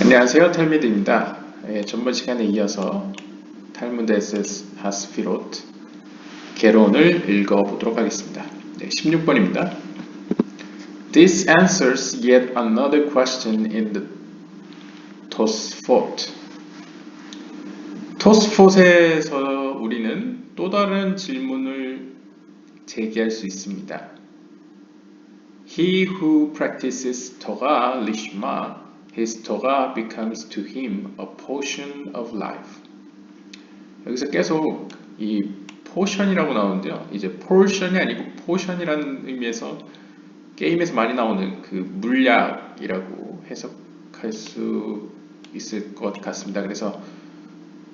안녕하세요, 탈미드입니다. 전번 시간에 이어서 탈무드 에세스 하스피롯 개론을 읽어보도록 하겠습니다. 16번입니다. This answers yet another question in the 토스포트. 토스포트에서 우리는 또 다른 질문을 제기할 수 있습니다. He who practices Torah lishma, his Torah becomes to him a portion of life. 여기서 계속 이 포션이라고 나오는데요. 이제 portion이 아니고 포션이라는 의미에서 게임에서 많이 나오는 그 물약이라고 해석할 수 있을 것 같습니다. 그래서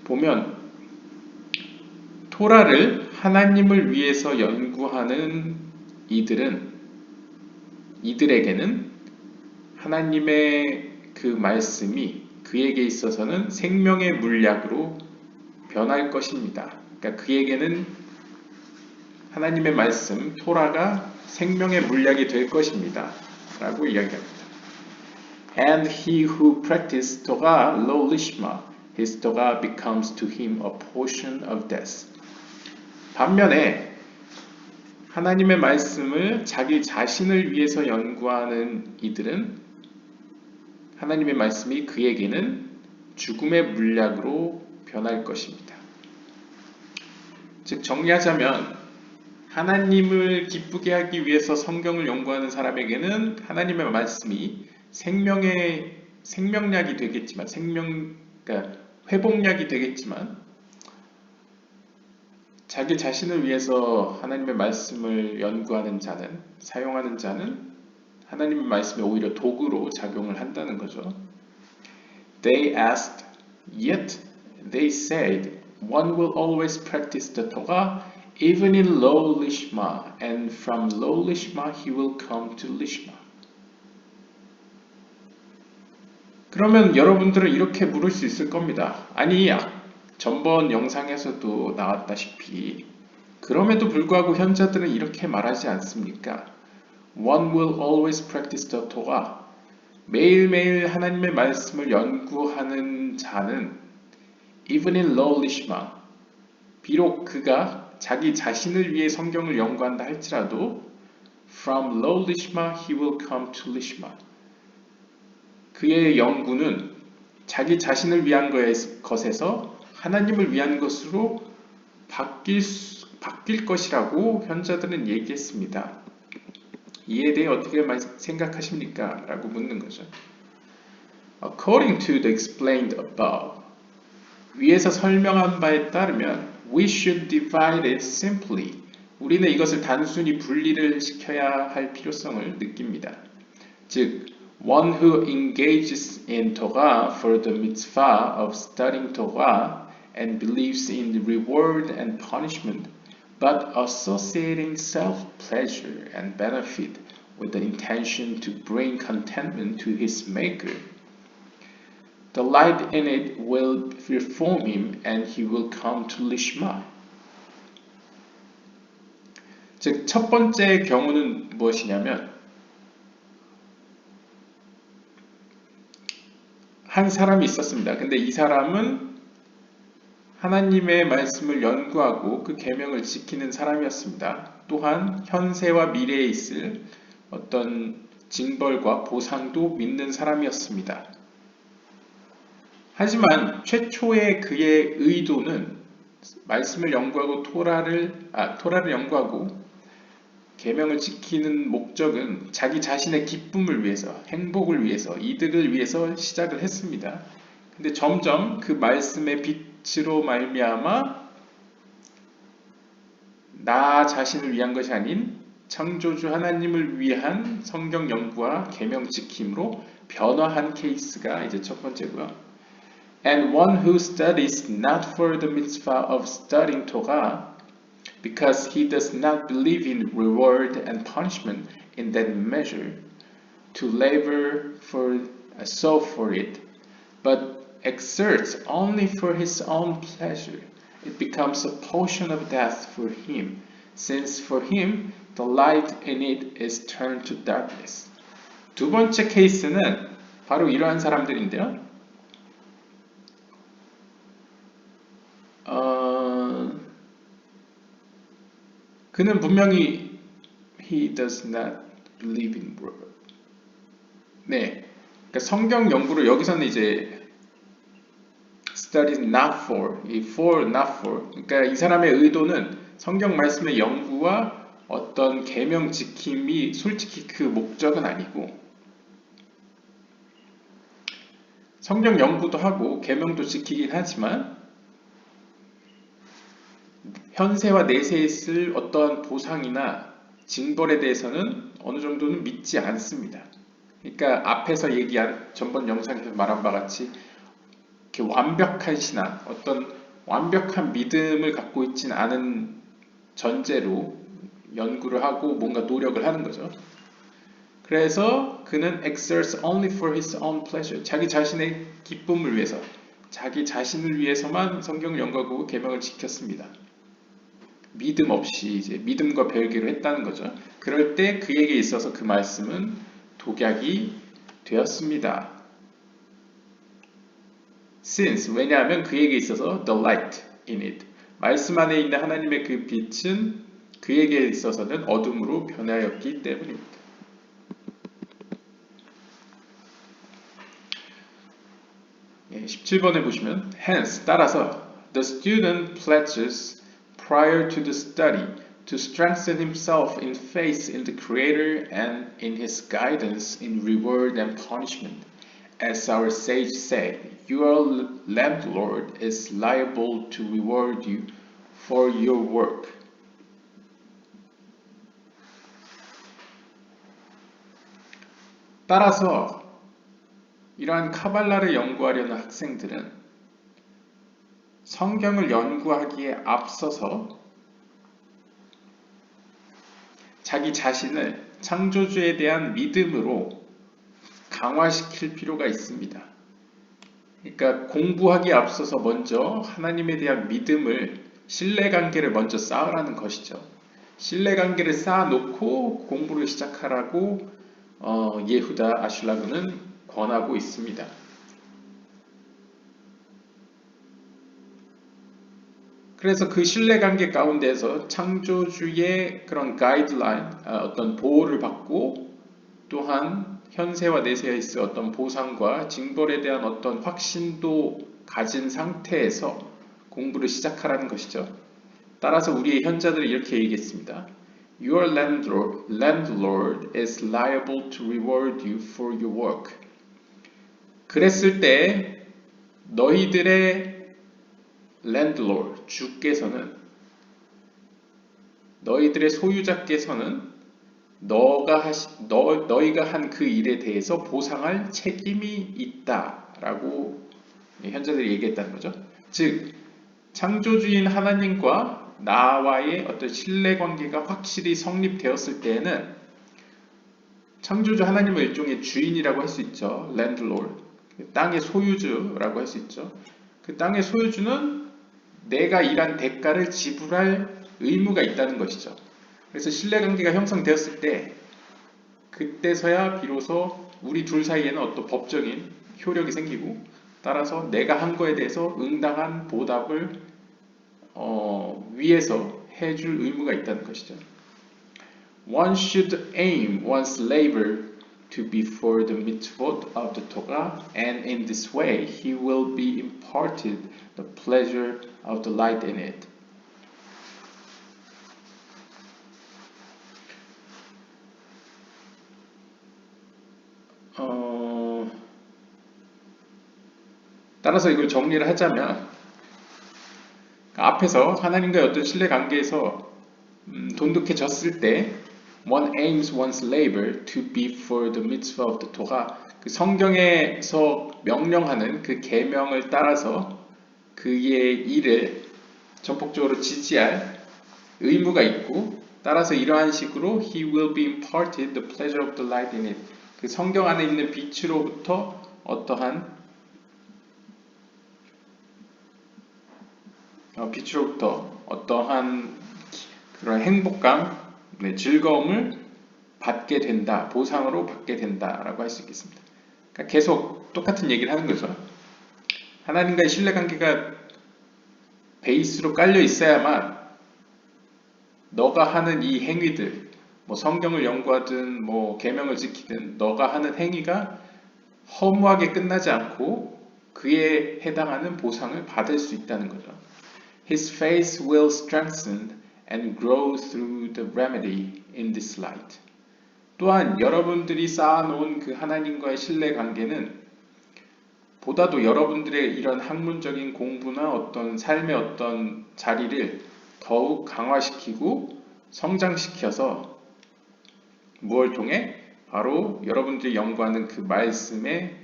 보면 토라를 하나님을 위해서 연구하는 이들에게는 하나님의 그 말씀이 그에게 있어서는 생명의 물약으로 변할 것입니다. 그러니까 그에게는 하나님의 말씀, 토라가 생명의 물약이 될 것입니다. 라고 이야기합니다. And he who practices Torah lo lishma, his Torah becomes to him a portion of death. 반면에 하나님의 말씀을 자기 자신을 위해서 연구하는 이들은 하나님의 말씀이 그에게는 죽음의 물약으로 변할 것입니다. 즉 정리하자면 하나님을 기쁘게 하기 위해서 성경을 연구하는 사람에게는 하나님의 말씀이 생명약이 되겠지만 그러니까 회복약이 되겠지만 자기 자신을 위해서 하나님의 말씀을 연구하는 자는 사용하는 자는 하나님의 말씀이 오히려 도구로 작용을 한다는 거죠. They asked, yet they said, one will always practice the Torah even in low lishma, and from low lishma he will come to lishma. 그러면 여러분들은 이렇게 물을 수 있을 겁니다. 아니, 전번 영상에서도 나왔다시피 그럼에도 불구하고 현자들은 이렇게 말하지 않습니까? One will always practice the Torah. 매일매일 하나님의 말씀을 연구하는 자는 even in low lishma, 비록 그가 자기 자신을 위해 성경을 연구한다 할지라도 from low lishma he will come to lishma. 그의 연구는 자기 자신을 위한 것에서 하나님을 위한 것으로 바뀔 것이라고 현자들은 얘기했습니다. 이에 대해 어떻게 생각하십니까? 라고 묻는 거죠. According to the explained above, 위에서 설명한 바에 따르면 we should divide it simply. 우리는 이것을 단순히 분리를 시켜야 할 필요성을 느낍니다. 즉, one who engages in Torah for the mitzvah of studying Torah and believes in the reward and punishment, but associating self-pleasure and benefit with the intention to bring contentment to his maker. The light in it will reform him and he will come to lishma. 즉, 첫 번째 경우는 무엇이냐면 한 사람이 있었습니다. 근데 이 사람은 하나님의 말씀을 연구하고 그 계명을 지키는 사람이었습니다. 또한 현세와 미래에 있을 어떤 징벌과 보상도 믿는 사람이었습니다. 하지만 최초의 그의 의도는 말씀을 연구하고 토라를 연구하고 계명을 지키는 목적은 자기 자신의 기쁨을 위해서, 행복을 위해서, 이득을 위해서 시작을 했습니다. 근데 점점 그 말씀의 빛으로 말미암아 나 자신을 위한 것이 아닌 창조주 하나님을 위한 성경 연구와 계명 지킴으로 변화한 케이스가 이제 첫 번째고요. And one who studies not for the mitzvah of studying Torah, because he does not believe in reward and punishment in that measure, to labor for it, but exerts only for his own pleasure, it becomes a portion of death for him, since for him the light in it is turned to darkness. 두 번째 케이스는 바로 이러한 사람들인데요. 그는 분명히 he does not believe in word. 네, 그러니까 성경 연구를 여기서는 이제 study not for, 이 for, not for. 그러니까 이 사람의 의도는 성경 말씀의 연구와 어떤 계명 지킴이 솔직히 그 목적은 아니고 성경 연구도 하고 계명도 지키긴 하지만 현세와 내세에 있을 어떠한 보상이나 징벌에 대해서는 어느 정도는 믿지 않습니다. 그러니까 앞에서 얘기한 전번 영상에서 말한 바 같이 이렇게 완벽한 신앙, 어떤 완벽한 믿음을 갖고 있지는 않은 전제로 연구를 하고 뭔가 노력을 하는 거죠. 그래서 그는 exerts only for his own pleasure. 자기 자신의 기쁨을 위해서, 자기 자신을 위해서만 성경을 연구하고 계명을 지켰습니다. 믿음 없이 이제 믿음과 별개로 했다는 거죠. 그럴 때 그에게 있어서 그 말씀은 독약이 되었습니다. Since, 왜냐하면 그에게 있어서 the light in it. 말씀 안에 있는 하나님의 그 빛은 그에게 있어서는 어둠으로 변하였기 때문입니다. 17번에 보시면 hence, 따라서 the student pledges prior to the study to strengthen himself in faith in the Creator and in his guidance in reward and punishment. As our sage said, your landlord is liable to reward you for your work. 따라서 이러한 카발라를 연구하려는 학생들은 성경을 연구하기에 앞서서 자기 자신을 창조주에 대한 믿음으로 강화시킬 필요가 있습니다. 그러니까 공부하기에 앞서서 먼저 하나님에 대한 믿음을, 신뢰관계를 먼저 쌓으라는 것이죠. 신뢰관계를 쌓아놓고 공부를 시작하라고 예후다 아슐라그는 권하고 있습니다. 그래서 그 신뢰관계 가운데서 창조주의 그런 가이드라인, 어떤 보호를 받고 또한 현세와 내세에 있을 어떤 보상과 징벌에 대한 어떤 확신도 가진 상태에서 공부를 시작하라는 것이죠. 따라서 우리의 현자들이 이렇게 얘기했습니다. Your landlord is liable to reward you for your work. 그랬을 때 너희들의 landlord, 주께서는, 너희들의 소유자께서는 너희가 한 그 일에 대해서 보상할 책임이 있다라고 현자들이 얘기했다는 거죠. 즉, 창조주인 하나님과 나와의 어떤 신뢰관계가 확실히 성립되었을 때에는 창조주 하나님을 일종의 주인이라고 할 수 있죠. landlord, 땅의 소유주라고 할 수 있죠. 그 땅의 소유주는 내가 일한 대가를 지불할 의무가 있다는 것이죠. 그래서 신뢰관계가 형성되었을 때 그때서야 비로소 우리 둘 사이에는 어떤 법적인 효력이 생기고 따라서 내가 한 거에 대해서 응당한 보답을 위해서 해줄 의무가 있다는 것이죠. One should aim one's labor to be for the mitzvot of the Torah, and in this way he will be imparted the pleasure of the light in it. 따라서 이걸 정리를 하자면 앞에서 하나님과의 어떤 신뢰관계에서 돈독해졌을 때 One aims one's labor to be for the mitzvah of the Torah. 그 성경에서 명령하는 그 계명을 따라서 그의 일을 전폭적으로 지지할 의무가 있고 따라서 이러한 식으로 He will be imparted the pleasure of the light in it. 그 성경 안에 있는 빛으로부터 어떠한 그런 행복감, 즐거움을 받게 된다, 보상으로 받게 된다라고 할 수 있겠습니다. 그러니까 계속 똑같은 얘기를 하는 거죠. 하나님과의 신뢰관계가 베이스로 깔려 있어야만 너가 하는 이 행위들, 뭐 성경을 연구하든 뭐 계명을 지키든 너가 하는 행위가 허무하게 끝나지 않고 그에 해당하는 보상을 받을 수 있다는 거죠. His faith will strengthen and grow through the remedy in this light. 또한 여러분들이 쌓아놓은 그 하나님과의 신뢰 관계는 보다도 여러분들의 이런 학문적인 공부나 어떤 삶의 어떤 자리를 더욱 강화시키고 성장시켜서 무엇을 통해? 바로 여러분들이 연구하는 그 말씀에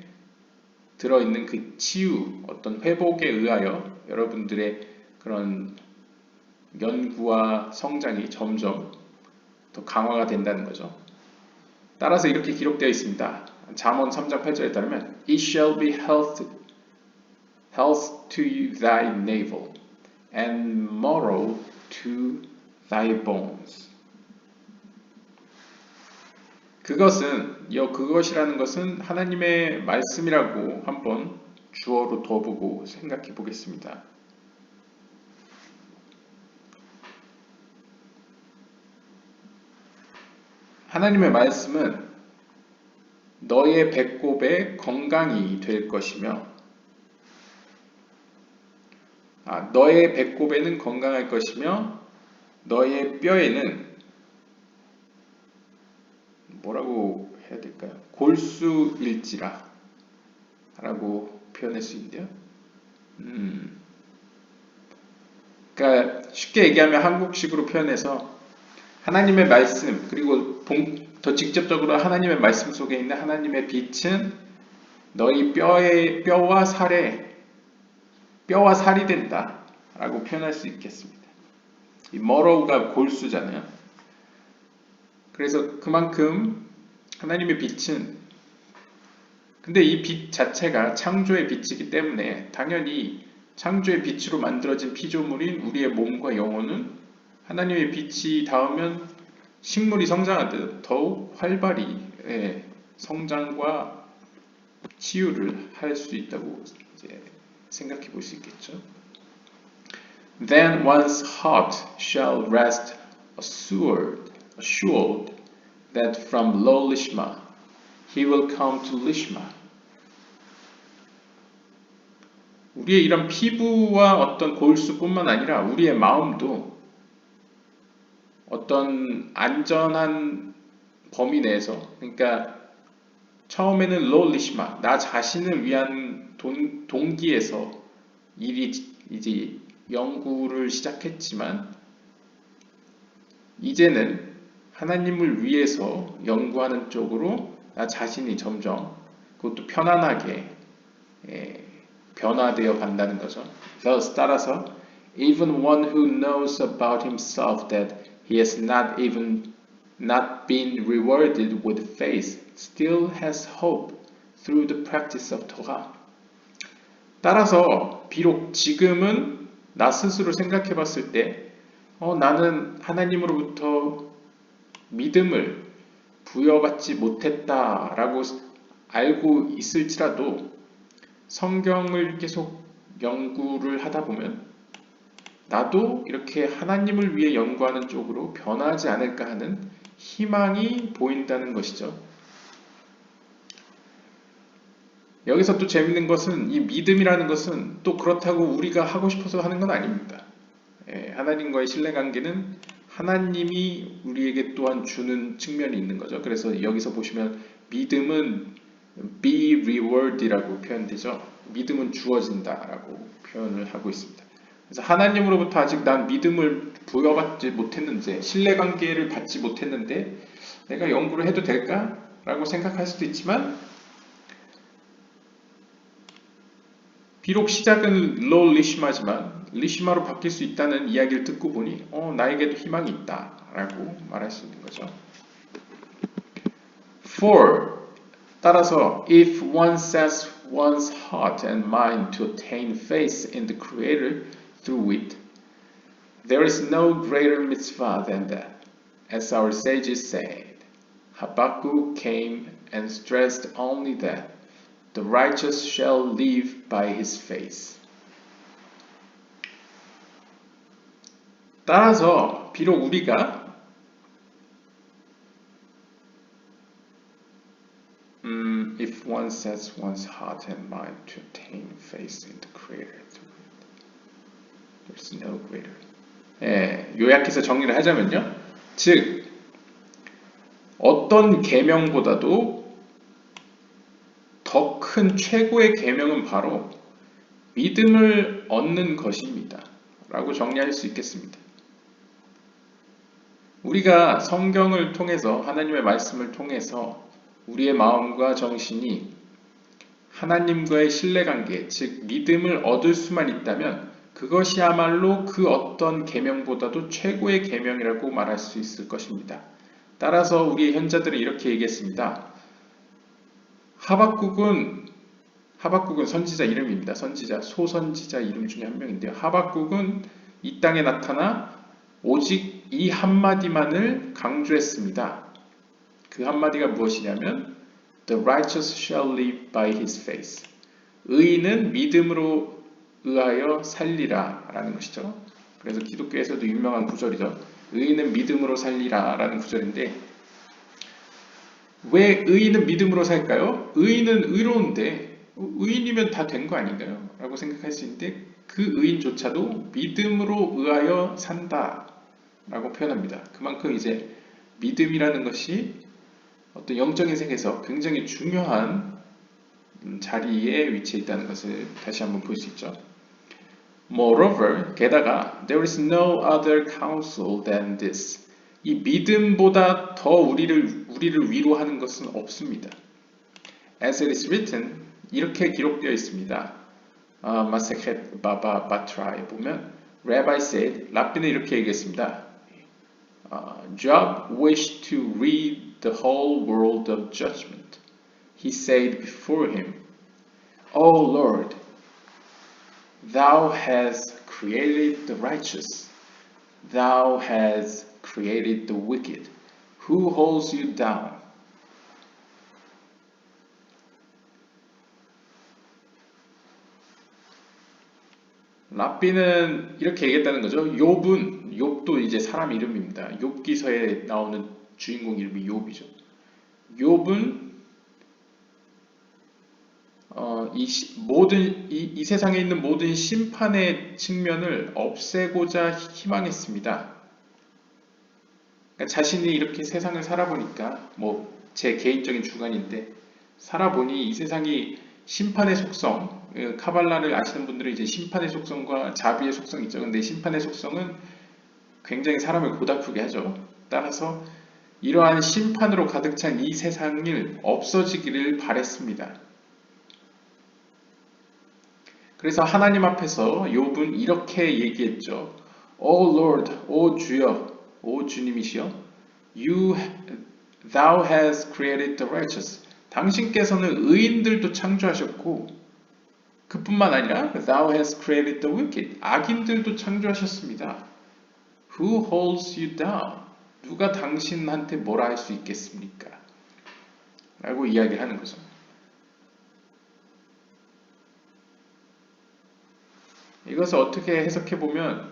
들어있는 그 치유, 어떤 회복에 의하여 여러분들의 그런 연구와 성장이 점점 더 강화가 된다는 거죠. 따라서 이렇게 기록되어 있습니다. 잠언 3장 8절에 따르면 It shall be health to thy navel and marrow to thy bones. 그것이라는 것은 하나님의 말씀이라고 한번 주어로 둬보고 생각해 보겠습니다. 하나님의 말씀은 너의 배꼽의 건강이 될 것이며, 너의 배꼽에는 건강할 것이며, 너의 뼈에는 뭐라고 해야 될까요? 골수일지라 라고 표현할 수 있는데요. 그러니까 쉽게 얘기하면 한국식으로 표현해서 하나님의 말씀, 그리고 더 직접적으로 하나님의 말씀 속에 있는 하나님의 빛은 너희 뼈와 살이 된다 라고 표현할 수 있겠습니다. 이 머로우가 골수잖아요. 그래서 그만큼 하나님의 빛은, 근데 이 빛 자체가 창조의 빛이기 때문에 당연히 창조의 빛으로 만들어진 피조물인 우리의 몸과 영혼은 하나님의 빛이 닿으면 식물이 성장하듯 더욱 활발히 성장과 치유를 할 수 있다고 이제 생각해 볼 수 있겠죠. Then one's heart shall rest assured that from low Lishma he will come to Lishma. 우리의 이런 피부와 어떤 골수뿐만 아니라 우리의 마음도 어떤 안전한 범위 내에서, 그러니까 처음에는 low Lishma, 나 자신을 위한 동기에서 일이 이제 연구를 시작했지만 이제는 하나님을 위해서 연구하는 쪽으로 나 자신이 점점 그것도 편안하게 변화되어 간다는 거죠. Thus, 따라서 even one who knows about himself that he has not been rewarded with faith still has hope through the practice of Torah. 따라서 비록 지금은 나 스스로 생각해 봤을 때 나는 하나님으로부터 믿음을 부여받지 못했다라고 알고 있을지라도 성경을 계속 연구를 하다 보면 나도 이렇게 하나님을 위해 연구하는 쪽으로 변하지 않을까 하는 희망이 보인다는 것이죠. 여기서 또 재밌는 것은 이 믿음이라는 것은 또 그렇다고 우리가 하고 싶어서 하는 건 아닙니다. 하나님과의 신뢰관계는 하나님이 우리에게 또한 주는 측면이 있는 거죠. 그래서 여기서 보시면 믿음은 be reward이라고 표현되죠. 믿음은 주어진다라고 표현을 하고 있습니다. 그래서 하나님으로부터 아직 난 믿음을 부여받지 못했는데, 신뢰관계를 받지 못했는데 내가 연구를 해도 될까? 라고 생각할 수도 있지만 비록 시작은 low 리시마지만 리시마로 바뀔 수 있다는 이야기를 듣고 보니 나에게도 희망이 있다 라고 말할 수 있는 거죠. For 따라서 if one sets one's heart and mind to attain faith in the Creator through it, there is no greater mitzvah than that. As our sages said, Habakkuk came and stressed only that the righteous shall live by his faith. 따라서 비록 우리가 if one sets one's heart and mind to attain faith in the Creator, there's no greater. 예, 요약해서 정리를 하자면요. 즉, 어떤 계명보다도 더 큰 최고의 계명은 바로 믿음을 얻는 것입니다. 라고 정리할 수 있겠습니다. 우리가 성경을 통해서 하나님의 말씀을 통해서 우리의 마음과 정신이 하나님과의 신뢰관계, 즉 믿음을 얻을 수만 있다면 그것이야말로 그 어떤 계명보다도 최고의 계명이라고 말할 수 있을 것입니다. 따라서 우리의 현자들은 이렇게 얘기했습니다. 하박국은 선지자 이름입니다. 선지자, 소선지자 이름 중에 한 명인데요. 하박국은 이 땅에 나타나 오직 이 한마디만을 강조했습니다. 그 한마디가 무엇이냐면 The righteous shall live by his faith. 의인은 믿음으로 의하여 살리라 라는 것이죠. 그래서 기독교에서도 유명한 구절이죠. 의인은 믿음으로 살리라 라는 구절인데 왜 의인은 믿음으로 살까요? 의인은 의로운데 의인이면 다 된 거 아닌가요? 라고 생각할 수 있는데 그 의인조차도 믿음으로 의하여 산다 라고 표현합니다. 그만큼 이제 믿음이라는 것이 어떤 영적인 세계에서 굉장히 중요한 자리에 위치해 있다는 것을 다시 한번 볼 수 있죠. Moreover, 게다가 there is no other counsel than this. 이 믿음보다 더 우리를 위로하는 것은 없습니다. As it is written, 이렇게 기록되어 있습니다. 마세켓 바바 바트라에 보면 Rabbi said, 랍비는 이렇게 얘기했습니다. Job wished to rid the whole world of judgment. He said before him, O Lord, Thou hast created the righteous. Thou hast created the wicked. Who holds you down? 랍비는 이렇게 얘기했다는 거죠. 욥도 이제 사람 이름입니다. 욥기서에 나오는 주인공 이름이 욥이죠. 욥은 이 세상에 있는 모든 심판의 측면을 없애고자 희망했습니다. 그러니까 자신이 이렇게 세상을 살아보니까 제 개인적인 주관인데 살아보니 이 세상이 심판의 속성, 카발라를 아시는 분들은 이제 심판의 속성과 자비의 속성이 있죠. 근데 심판의 속성은 굉장히 사람을 고달프게 하죠. 따라서 이러한 심판으로 가득 찬 이 세상을 없어지기를 바랬습니다. 그래서 하나님 앞에서 욥은 이렇게 얘기했죠. O Lord, O 주여, 오 주님이시여, Thou hast created the righteous. 당신께서는 의인들도 창조하셨고 그뿐만 아니라 Thou hast created the wicked. 악인들도 창조하셨습니다. Who holds you down? 누가 당신한테 뭐라 할 수 있겠습니까? 라고 이야기를 하는 거죠. 이것을 어떻게 해석해보면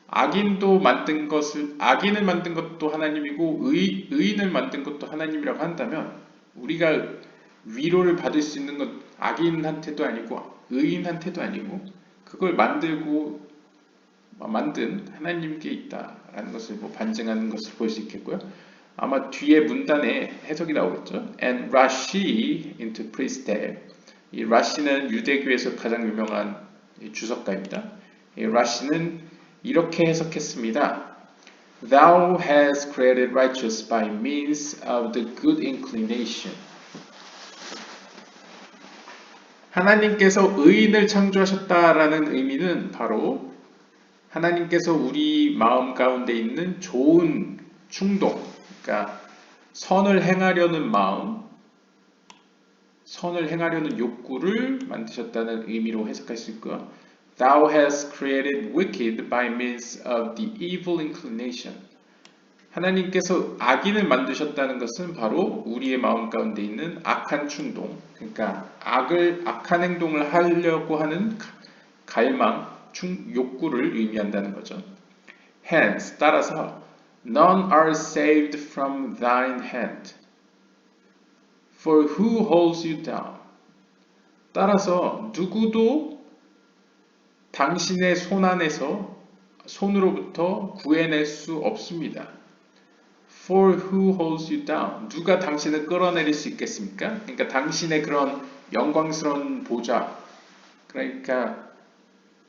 악인을 만든 것도 하나님이고 의인을 만든 것도 하나님이라고 한다면 우리가 위로를 받을 수 있는 건 악인한테도 아니고 의인한테도 아니고 그걸 만든 하나님께 있다라는 것을 반증하는 것을 볼 수 있겠고요. 아마 뒤에 문단에 해석이 나오겠죠. And Rashi interpreted. 이 라시는 유대교에서 가장 유명한 주석가입니다. 이 라시는 이렇게 해석했습니다. Thou hast created righteous by means of the good inclination. 하나님께서 의인을 창조하셨다라는 의미는 바로 하나님께서 우리 마음 가운데 있는 좋은 충동, 그러니까 선을 행하려는 마음, 선을 행하려는 욕구를 만드셨다는 의미로 해석할 수 있고요. Thou hast created wicked by means of the evil inclination. 하나님께서 악인을 만드셨다는 것은 바로 우리의 마음 가운데 있는 악한 충동, 그러니까 악한 행동을 하려고 하는 갈망, 욕구를 의미한다는 거죠. Hence, 따라서 none are saved from thine hand. For who holds you down? 따라서 누구도 당신의 손으로부터 구해낼 수 없습니다. For who holds you down? 누가 당신을 끌어내릴 수 있겠습니까? 그러니까 당신의 그런 영광스러운 보좌, 그러니까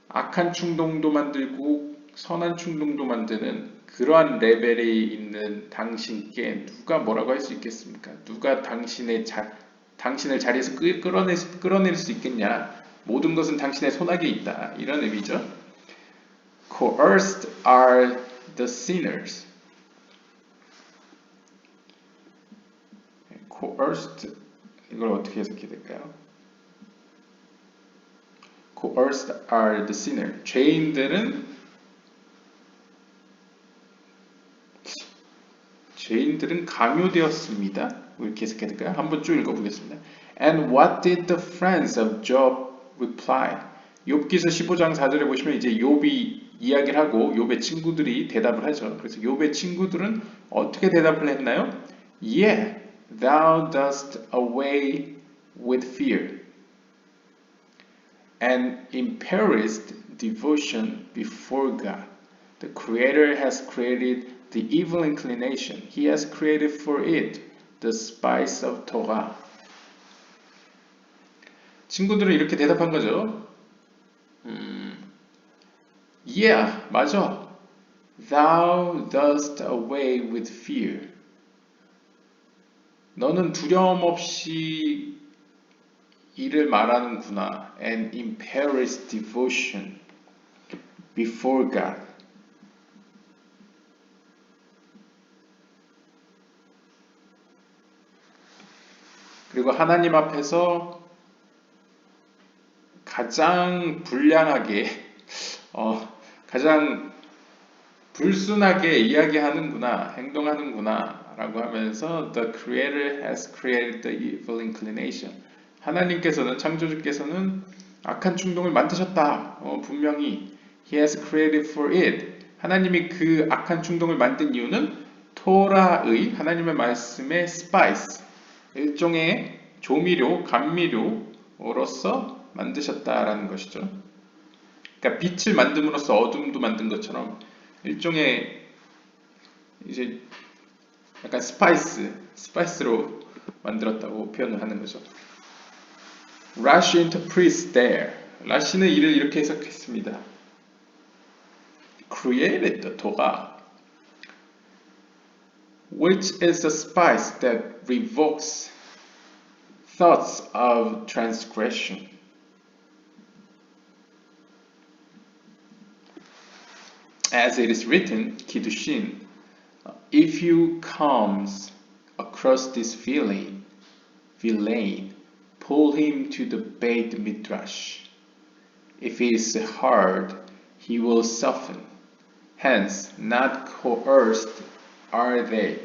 악한 충동도 만들고 선한 충동도 만드는 그러한 레벨에 있는 당신께 누가 뭐라고 할 수 있겠습니까? 누가 당신을 자리에서 끌어낼 수 있겠냐? 모든 것은 당신의 손아귀에 있다. 이런 의미죠. Coerced are the sinners. Coerced, 이걸 어떻게 해석해야 될까요? Coerced are the sinners. 죄인들은 강요되었습니다. 이렇게 해석해야 될까요? 한번 쭉 읽어보겠습니다. And what did the friends of Job reply? 욥기서 15장 4절에 보시면 이제 욥이 이야기를 하고 욥의 친구들이 대답을 하죠. 그래서 욥의 친구들은 어떻게 대답을 했나요? Yeah, thou dost away with fear and imperilled devotion before God. The Creator has created the evil inclination. He has created for it the spice of Torah. 친구들은 이렇게 대답한 거죠. Yeah, 맞아. Thou dost away with fear. 너는 두려움 없이 이를 말하는구나. And imperilled devotion before God. 그리고 하나님 앞에서 가장 불량하게, 가장 불순하게 이야기하는구나, 행동하는구나 라고 하면서 The Creator has created the evil inclination. 하나님께서는, 창조주께서는 악한 충동을 만드셨다. 분명히 He has created for it. 하나님이 그 악한 충동을 만든 이유는 토라의 하나님의 말씀의 spice, 일종의 조미료, 감미료로서 만드셨다라는 것이죠. 그러니까 빛을 만듦으로써 어둠도 만든 것처럼 일종의 이제 약간 스파이스로 만들었다고 표현을 하는 거죠. Rashi interprets there. 라시는 이를 이렇게 해석했습니다. Created the Torah, which is a spice that revokes thoughts of transgression. As it is written, Kiddushin, if you comes across this villain, pull him to the Beit Midrash. If he is hard, he will soften. Hence, not coerced are they,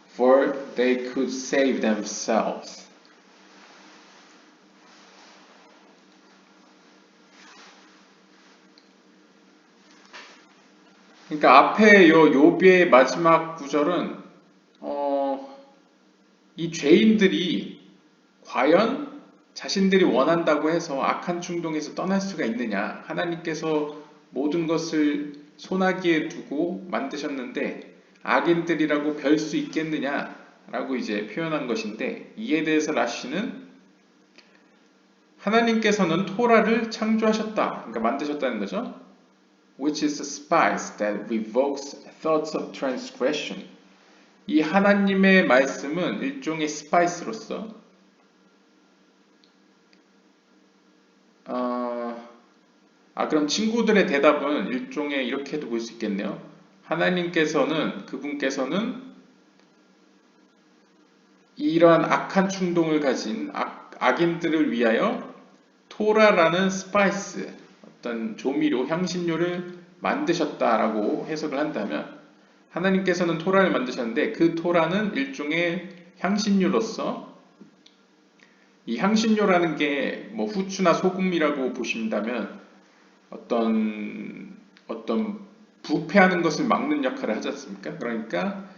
for they could save themselves. 그러니까 앞에 욥의 마지막 구절은 이 죄인들이 과연 자신들이 원한다고 해서 악한 충동에서 떠날 수가 있느냐? 하나님께서 모든 것을 손아귀에 두고 만드셨는데 악인들이라고 별 수 있겠느냐? 라고 이제 표현한 것인데, 이에 대해서 라시는 하나님께서는 토라를 창조하셨다. 그러니까 만드셨다는 거죠. Which is a spice that revokes thoughts of transgression. 이 하나님의 말씀은 일종의 스파이스로서 그럼 친구들의 대답은 일종의 이렇게도 볼 수 있겠네요. 하나님께서는, 그분께서는 이러한 악한 충동을 가진 악인들을 위하여 토라라는 스파이스, 어떤 조미료, 향신료를 만드셨다라고 해석을 한다면, 하나님께서는 토라를 만드셨는데 그 토라는 일종의 향신료로서, 이 향신료라는 게 뭐 후추나 소금이라고 보신다면 어떤 부패하는 것을 막는 역할을 하지 않습니까? 그러니까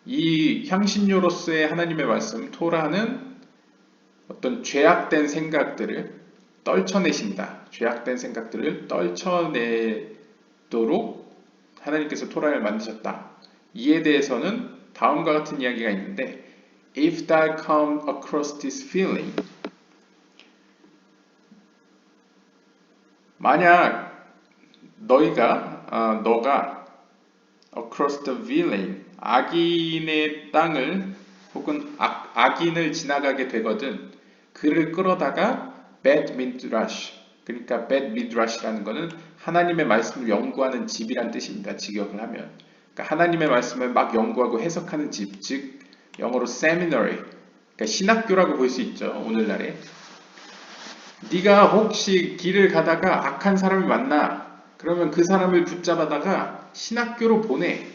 이 향신료로서의 하나님의 말씀 토라는 어떤 죄악된 생각들을 떨쳐내신다. 죄악된 생각들을 떨쳐내도록 하나님께서 토라를 만드셨다. 이에 대해서는 다음과 같은 이야기가 있는데 If thou come across this feeling 만약 너가 across the villain 악인의 땅을 혹은 악인을 지나가게 되거든 그를 끌어다가 bad midrash 그러니까 bad midrash라는 것은 하나님의 말씀을 연구하는 집이란 뜻입니다. 직역을 하면 그러니까 하나님의 말씀을 막 연구하고 해석하는 집, 즉 영어로 seminary 그러니까 신학교라고 볼 수 있죠. 오늘날에 네가 혹시 길을 가다가 악한 사람을 만나 그러면 그 사람을 붙잡아다가 신학교로 보내.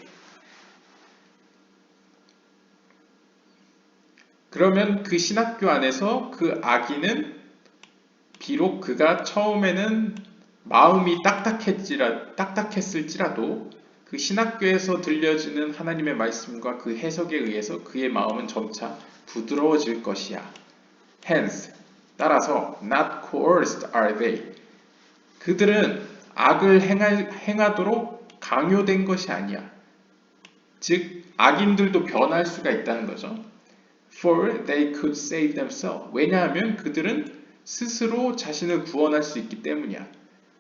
그러면 그 신학교 안에서 그 악인은 비록 그가 처음에는 마음이 딱딱했을지라도 그 신학교에서 들려지는 하나님의 말씀과 그 해석에 의해서 그의 마음은 점차 부드러워질 것이야. Hence, 따라서 not coerced are they. 그들은 악을 행하도록 강요된 것이 아니야. 즉, 악인들도 변할 수가 있다는 거죠. For they could save themselves. 왜냐하면 그들은 스스로 자신을 구원할 수 있기 때문이야.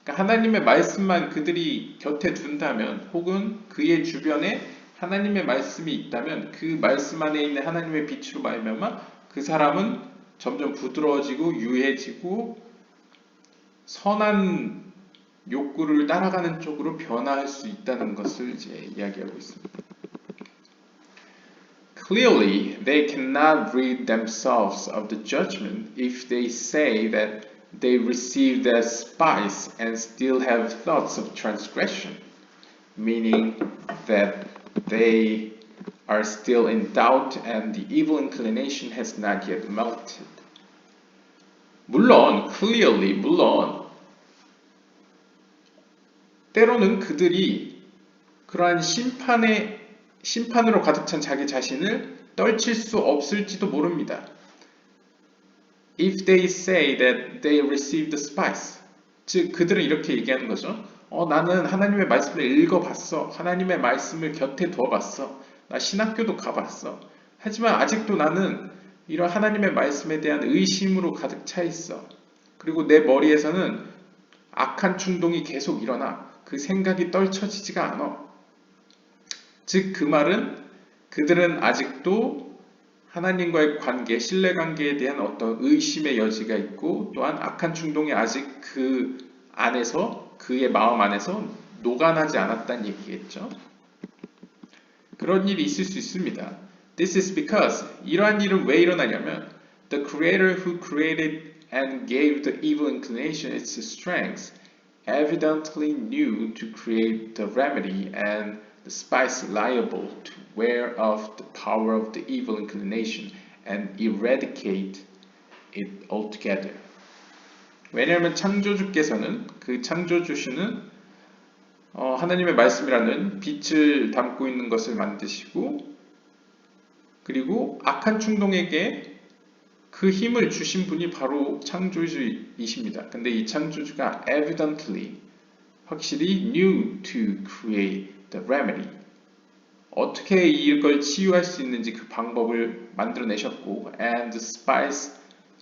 그러니까 하나님의 말씀만 그들이 곁에 둔다면 혹은 그의 주변에 하나님의 말씀이 있다면 그 말씀 안에 있는 하나님의 빛으로 말미암아 그 사람은 점점 부드러워지고 유해지고 선한 욕구를 따라가는 쪽으로 변화할 수 있다는 것을 이제 이야기하고 있습니다. Clearly, they cannot rid themselves of the judgment if they say that they receive their spice and still have thoughts of transgression, meaning that they are still in doubt and the evil inclination has not yet melted. 물론, 때로는 그들이 그러한 심판으로 가득 찬 자기 자신을 떨칠 수 없을지도 모릅니다. If they say that they received the spice, 즉 그들은 이렇게 얘기하는 거죠. 나는 하나님의 말씀을 읽어봤어. 하나님의 말씀을 곁에 두어봤어. 나 신학교도 가봤어. 하지만 아직도 나는 이런 하나님의 말씀에 대한 의심으로 가득 차 있어. 그리고 내 머리에서는 악한 충동이 계속 일어나. 그 생각이 떨쳐지지가 않아. 즉 그 말은 그들은 아직도 하나님과의 관계, 신뢰관계에 대한 어떤 의심의 여지가 있고 또한 악한 충동이 아직 그 안에서 그의 마음 안에서 녹아나지 않았다는 얘기겠죠. 그런 일이 있을 수 있습니다. This is because 이러한 일은 왜 일어나냐면 The Creator who created and gave the evil inclination its strength evidently knew to create the remedy and the spice liable to wear off the power of the evil inclination and eradicate it altogether. 왜냐하면 창조주께서는 그 창조주시는 하나님의 말씀이라는 빛을 담고 있는 것을 만드시고 그리고 악한 충동에게 그 힘을 주신 분이 바로 창조주이십니다. 근데 이 창조주가 evidently 확실히 knew to create the remedy 어떻게 이걸 치유할 수 있는지 그 방법을 만들어내셨고 and the spice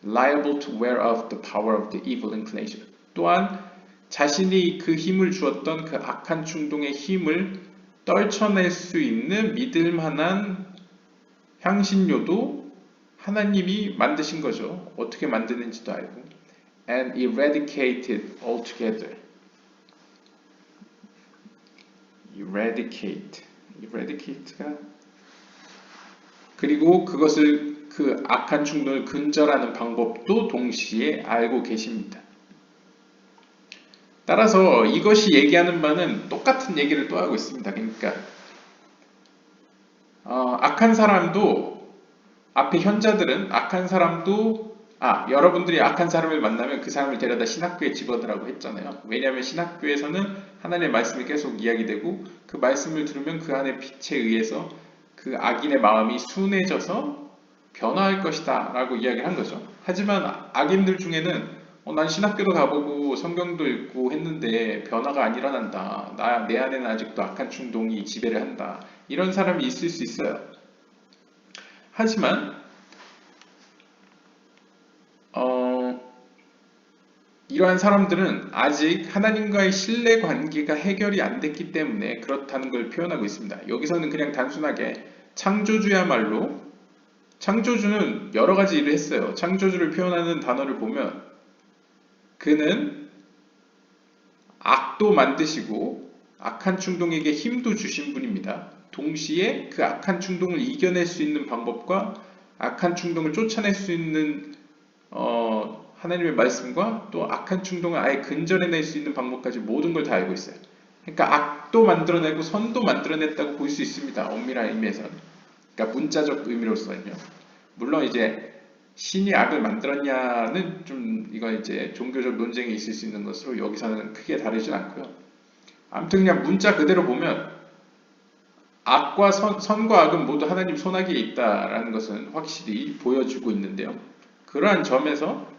liable to wear off the power of the evil inclination 또한 자신이 그 힘을 주었던 그 악한 충동의 힘을 떨쳐낼 수 있는 믿을 만한 향신료도 하나님이 만드신 거죠. 어떻게 만드는지도 알고 and eradicate it altogether. eradicate가 그리고 그것을 그 악한 충동을 근절하는 방법도 동시에 알고 계십니다. 따라서 이것이 얘기하는 바는 똑같은 얘기를 또 하고 있습니다. 그러니까 악한 사람도 앞에 현자들은 악한 사람도 여러분들이 악한 사람을 만나면 그 사람을 데려다 신학교에 집어넣으라고 했잖아요. 왜냐하면 신학교에서는 하나님의 말씀이 계속 이야기되고 그 말씀을 들으면 그 안에 빛에 의해서 그 악인의 마음이 순해져서 변화할 것이다 라고 이야기를 한 거죠. 하지만 악인들 중에는 난 신학교도 가보고 성경도 읽고 했는데 변화가 안 일어난다. 내 안에는 아직도 악한 충동이 지배를 한다. 이런 사람이 있을 수 있어요. 하지만 이러한 사람들은 아직 하나님과의 신뢰 관계가 해결이 안 됐기 때문에 그렇다는 걸 표현하고 있습니다. 여기서는 그냥 단순하게 창조주야말로 창조주는 여러 가지 일을 했어요. 창조주를 표현하는 단어를 보면 그는 악도 만드시고 악한 충동에게 힘도 주신 분입니다. 동시에 그 악한 충동을 이겨낼 수 있는 방법과 악한 충동을 쫓아낼 수 있는 하나님의 말씀과 또 악한 충동을 아예 근절해낼 수 있는 방법까지 모든 걸 다 알고 있어요. 그러니까 악도 만들어내고 선도 만들어냈다고 볼 수 있습니다. 엄밀한 의미에서는. 그러니까 문자적 의미로서는요. 물론 이제 신이 악을 만들었냐는 좀 이거 이제 종교적 논쟁이 있을 수 있는 것으로 여기서는 크게 다르진 않고요. 아무튼 그냥 문자 그대로 보면 악과 선과 악은 모두 하나님 손아귀에 있다라는 것은 확실히 보여주고 있는데요. 그러한 점에서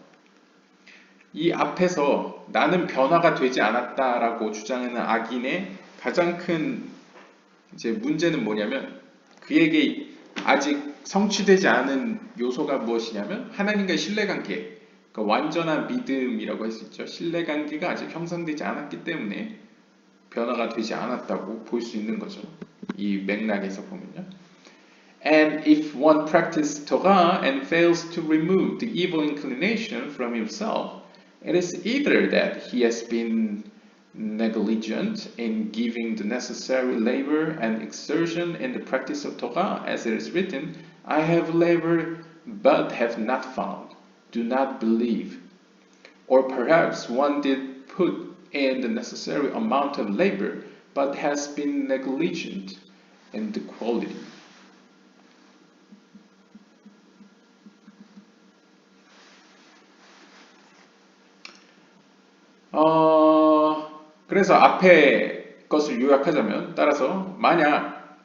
이 앞에서 나는 변화가 되지 않았다라고 주장하는 악인의 가장 큰 이제 문제는 뭐냐면 그에게 아직 성취되지 않은 요소가 무엇이냐면 하나님과의 신뢰관계, 그러니까 완전한 믿음이라고 할 수 있죠. 신뢰관계가 아직 형성되지 않았기 때문에 변화가 되지 않았다고 볼 수 있는 거죠. 이 맥락에서 보면요. And if one practices Torah and fails to remove the evil inclination from himself, it is either that he has been negligent in giving the necessary labor and exertion in the practice of Torah, as it is written, I have labored but have not found, do not believe. Or perhaps one did put in the necessary amount of labor but has been negligent in the quality. 그래서 앞에 것을 요약하자면 따라서 만약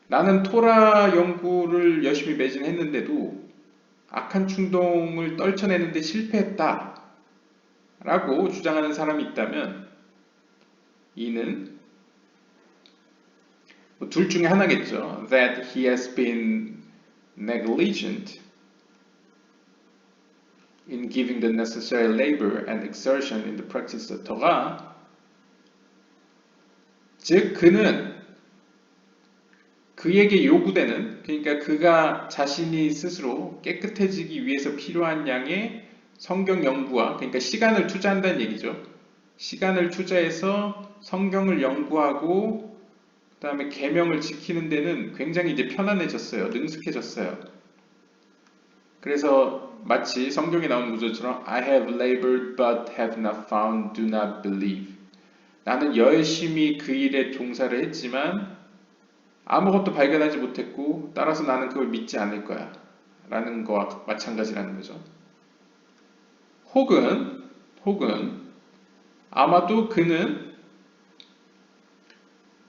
나는 토라 연구를 열심히 매진했는데도 악한 충동을 떨쳐내는데 실패했다 라고 주장하는 사람이 있다면 이는 둘 중에 하나겠죠. That he has been negligent in giving the necessary labor and exertion in the practice of Torah. 즉 그는 그에게 요구되는, 그러니까 그가 자신이 스스로 깨끗해지기 위해서 필요한 양의 성경 연구와, 그러니까 시간을 투자한다는 얘기죠. 시간을 투자해서 성경을 연구하고 그 다음에 계명을 지키는 데는 굉장히 이제 편안해졌어요. 능숙해졌어요. 그래서 마치 성경에 나오는 구절처럼 I have labored but have not found, do not believe. 나는 열심히 그 일에 종사를 했지만 아무것도 발견하지 못했고 따라서 나는 그걸 믿지 않을 거야 라는 거와 마찬가지라는 거죠. 혹은 아마도 그는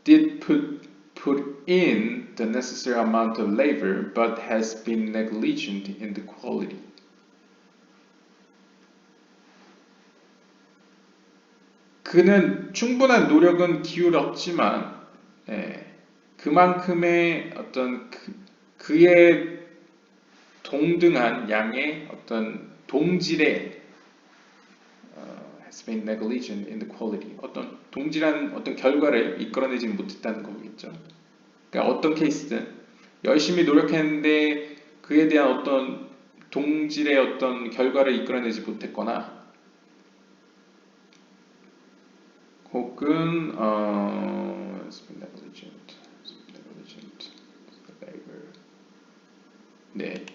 did put in the necessary amount of labor but has been negligent in the quality. 그는 충분한 노력은 기울였지만 그만큼의 어떤 그의 동등한 양의 어떤 동질의 has been negligent in the quality. 어떤 동질한 어떤 결과를 이끌어내지 못했다는 거겠죠. 그러니까 어떤 케이스든 열심히 노력했는데 그에 대한 어떤 동질의 어떤 결과를 이끌어내지 못했거나 혹은 has been negligent. 네,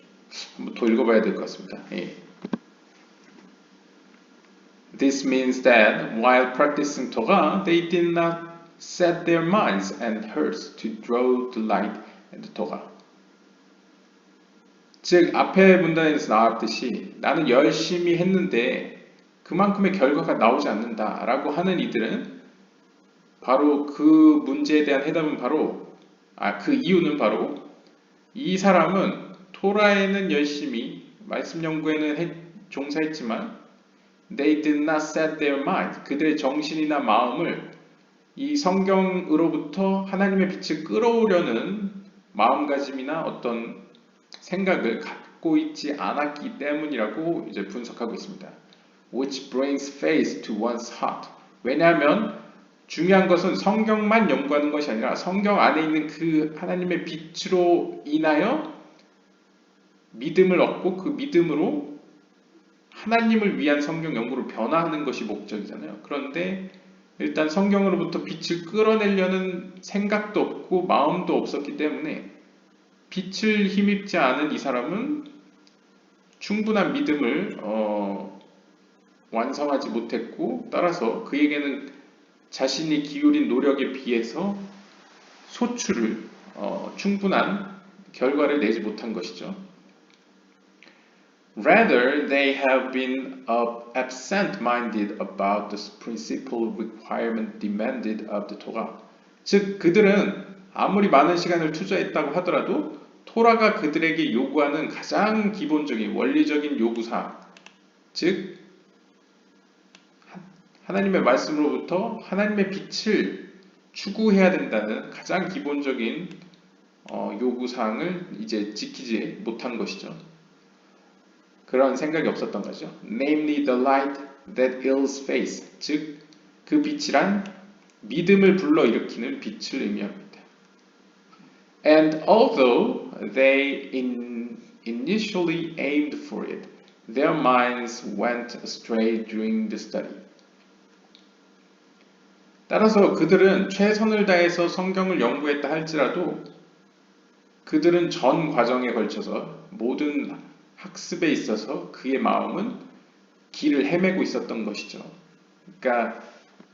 한번 더 읽어봐야 될 것 같습니다. 예. This means that while practicing Torah, they did not set their minds and hearts to draw the light in the Torah. 즉 앞에 문단에서 나왔듯이 나는 열심히 했는데 그만큼의 결과가 나오지 않는다라고 하는 이들은 바로 그 문제에 대한 해답은 바로 그 이유는 바로 이 사람은 토라에는 열심히 말씀 연구에는 종사했지만 they did not set their mind 그들의 정신이나 마음을 이 성경으로부터 하나님의 빛을 끌어오려는 마음가짐이나 어떤 생각을 갖고 있지 않았기 때문이라고 이제 분석하고 있습니다. Which brings faith to one's heart. 왜냐하면 중요한 것은 성경만 연구하는 것이 아니라 성경 안에 있는 그 하나님의 빛으로 인하여 믿음을 얻고 그 믿음으로 하나님을 위한 성경 연구를 변화하는 것이 목적이잖아요. 그런데 일단 성경으로부터 빛을 끌어내려는 생각도 없고 마음도 없었기 때문에 빛을 힘입지 않은 이 사람은 충분한 믿음을 완성하지 못했고 따라서 그에게는 자신이 기울인 노력에 비해서 소출을 충분한 결과를 내지 못한 것이죠. Rather, they have been absent-minded about the principal requirement demanded of the Torah. 즉, 그들은 아무리 많은 시간을 투자했다고 하더라도 토라가 그들에게 요구하는 가장 기본적인 원리적인 요구사항, 즉 하나님의 말씀으로부터 하나님의 빛을 추구해야 된다는 가장 기본적인 요구사항을 이제 지키지 못한 것이죠. 그런 생각이 없었던 거죠. Namely the light that ills faith, 즉 그 빛이란 믿음을 불러일으키는 빛을 의미합니다. And although they initially aimed for it, their minds went astray during the study. 따라서 그들은 최선을 다해서 성경을 연구했다 할지라도 그들은 전 과정에 걸쳐서 모든 학습에 있어서 그의 마음은 길을 헤매고 있었던 것이죠. 그러니까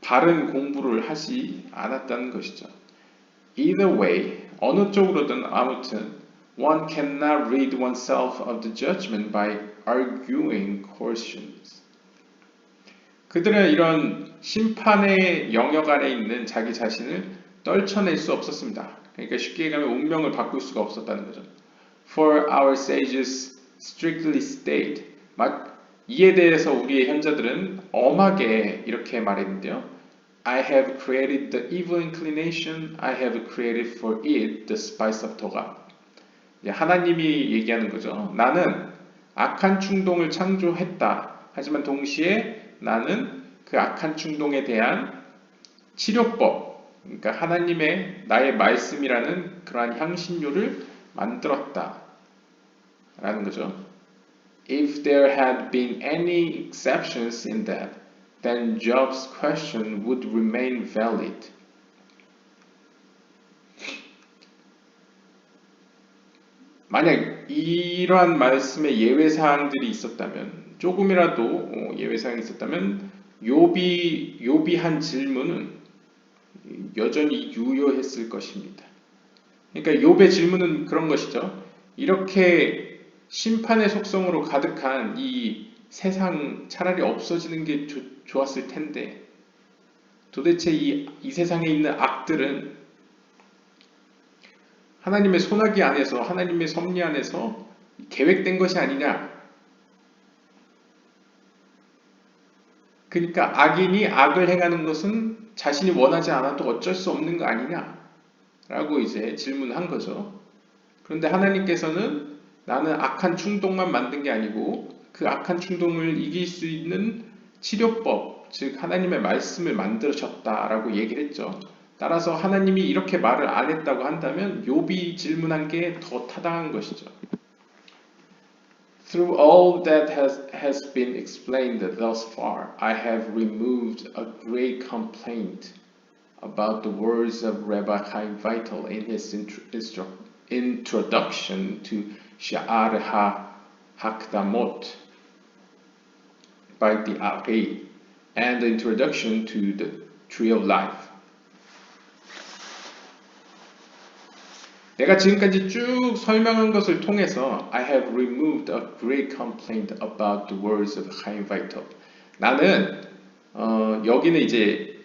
바른 공부를 하지 않았다는 것이죠. Either way, 어느 쪽으로든 아무튼 one cannot rid oneself of the judgment by arguing questions. 그들은 이런 심판의 영역 아래 있는 자기 자신을 떨쳐낼 수 없었습니다. 그러니까 쉽게 얘기하면 운명을 바꿀 수가 없었다는 거죠. For our sages strictly state. 이에 대해서 우리의 현자들은 엄하게 이렇게 말했는데요. I have created the evil inclination, I have created for it the spice of Torah. 하나님이 얘기하는 거죠. 나는 악한 충동을 창조했다. 하지만 동시에 나는 그 악한 충동에 대한 치료법, 그러니까 하나님의 나의 말씀이라는 그러한 향신료를 만들었다. 라는 거죠. If there had been any exceptions in that, then Job's question would remain valid. 만약 이러한 말씀에 예외사항들이 있었다면, 조금이라도 예외사항이 있었다면 욥이 한 질문은 여전히 유효했을 것입니다. 그러니까 욥의 질문은 그런 것이죠. 이렇게 심판의 속성으로 가득한 이 세상 차라리 없어지는 게 좋았을 텐데 도대체 이 세상에 있는 악들은 하나님의 손아귀 안에서 하나님의 섭리 안에서 계획된 것이 아니냐. 그러니까 악인이 악을 행하는 것은 자신이 원하지 않아도 어쩔 수 없는 거 아니냐 라고 이제 질문한 거죠. 그런데 하나님께서는 나는 악한 충동만 만든 게 아니고 그 악한 충동을 이길 수 있는 치료법, 즉 하나님의 말씀을 만드셨다라고 얘기를 했죠. 따라서 하나님이 이렇게 말을 안 했다고 한다면 욥이 질문한 게 더 타당한 것이죠. Through all that has been explained thus far, I have removed a great complaint about the words of Rabbi Chaim Vital in his introduction to Sha'ar HaHakdamot by the Ari and the introduction to the Tree of Life. 내가 지금까지 쭉 설명한 것을 통해서 I have removed a great complaint about the words of Chaim Vital. 나는 여기는 이제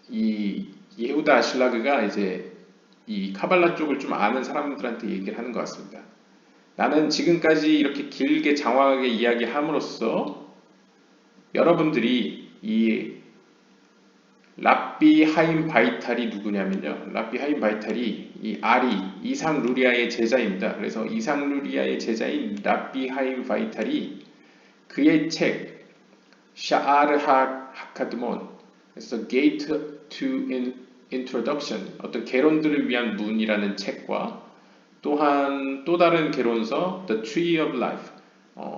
이 예후다 아실라그가 이제 이 카발라 쪽을 좀 아는 사람들한테 얘기를 하는 것 같습니다. 나는 지금까지 이렇게 길게 장황하게 이야기함으로써 여러분들이 이 랍비 하임 바이탈이 누구냐면요. 랍비 하임 바이탈이 이 아리, 이상 루리아의 제자입니다. 그래서 이상 루리아의 제자인 랍비 하임 바이탈이 그의 책 샤아르 하카드몬 그래서 Gate to Introduction 어떤 개론들을 위한 문이라는 책과 또한 또 다른 개론서 The Tree of Life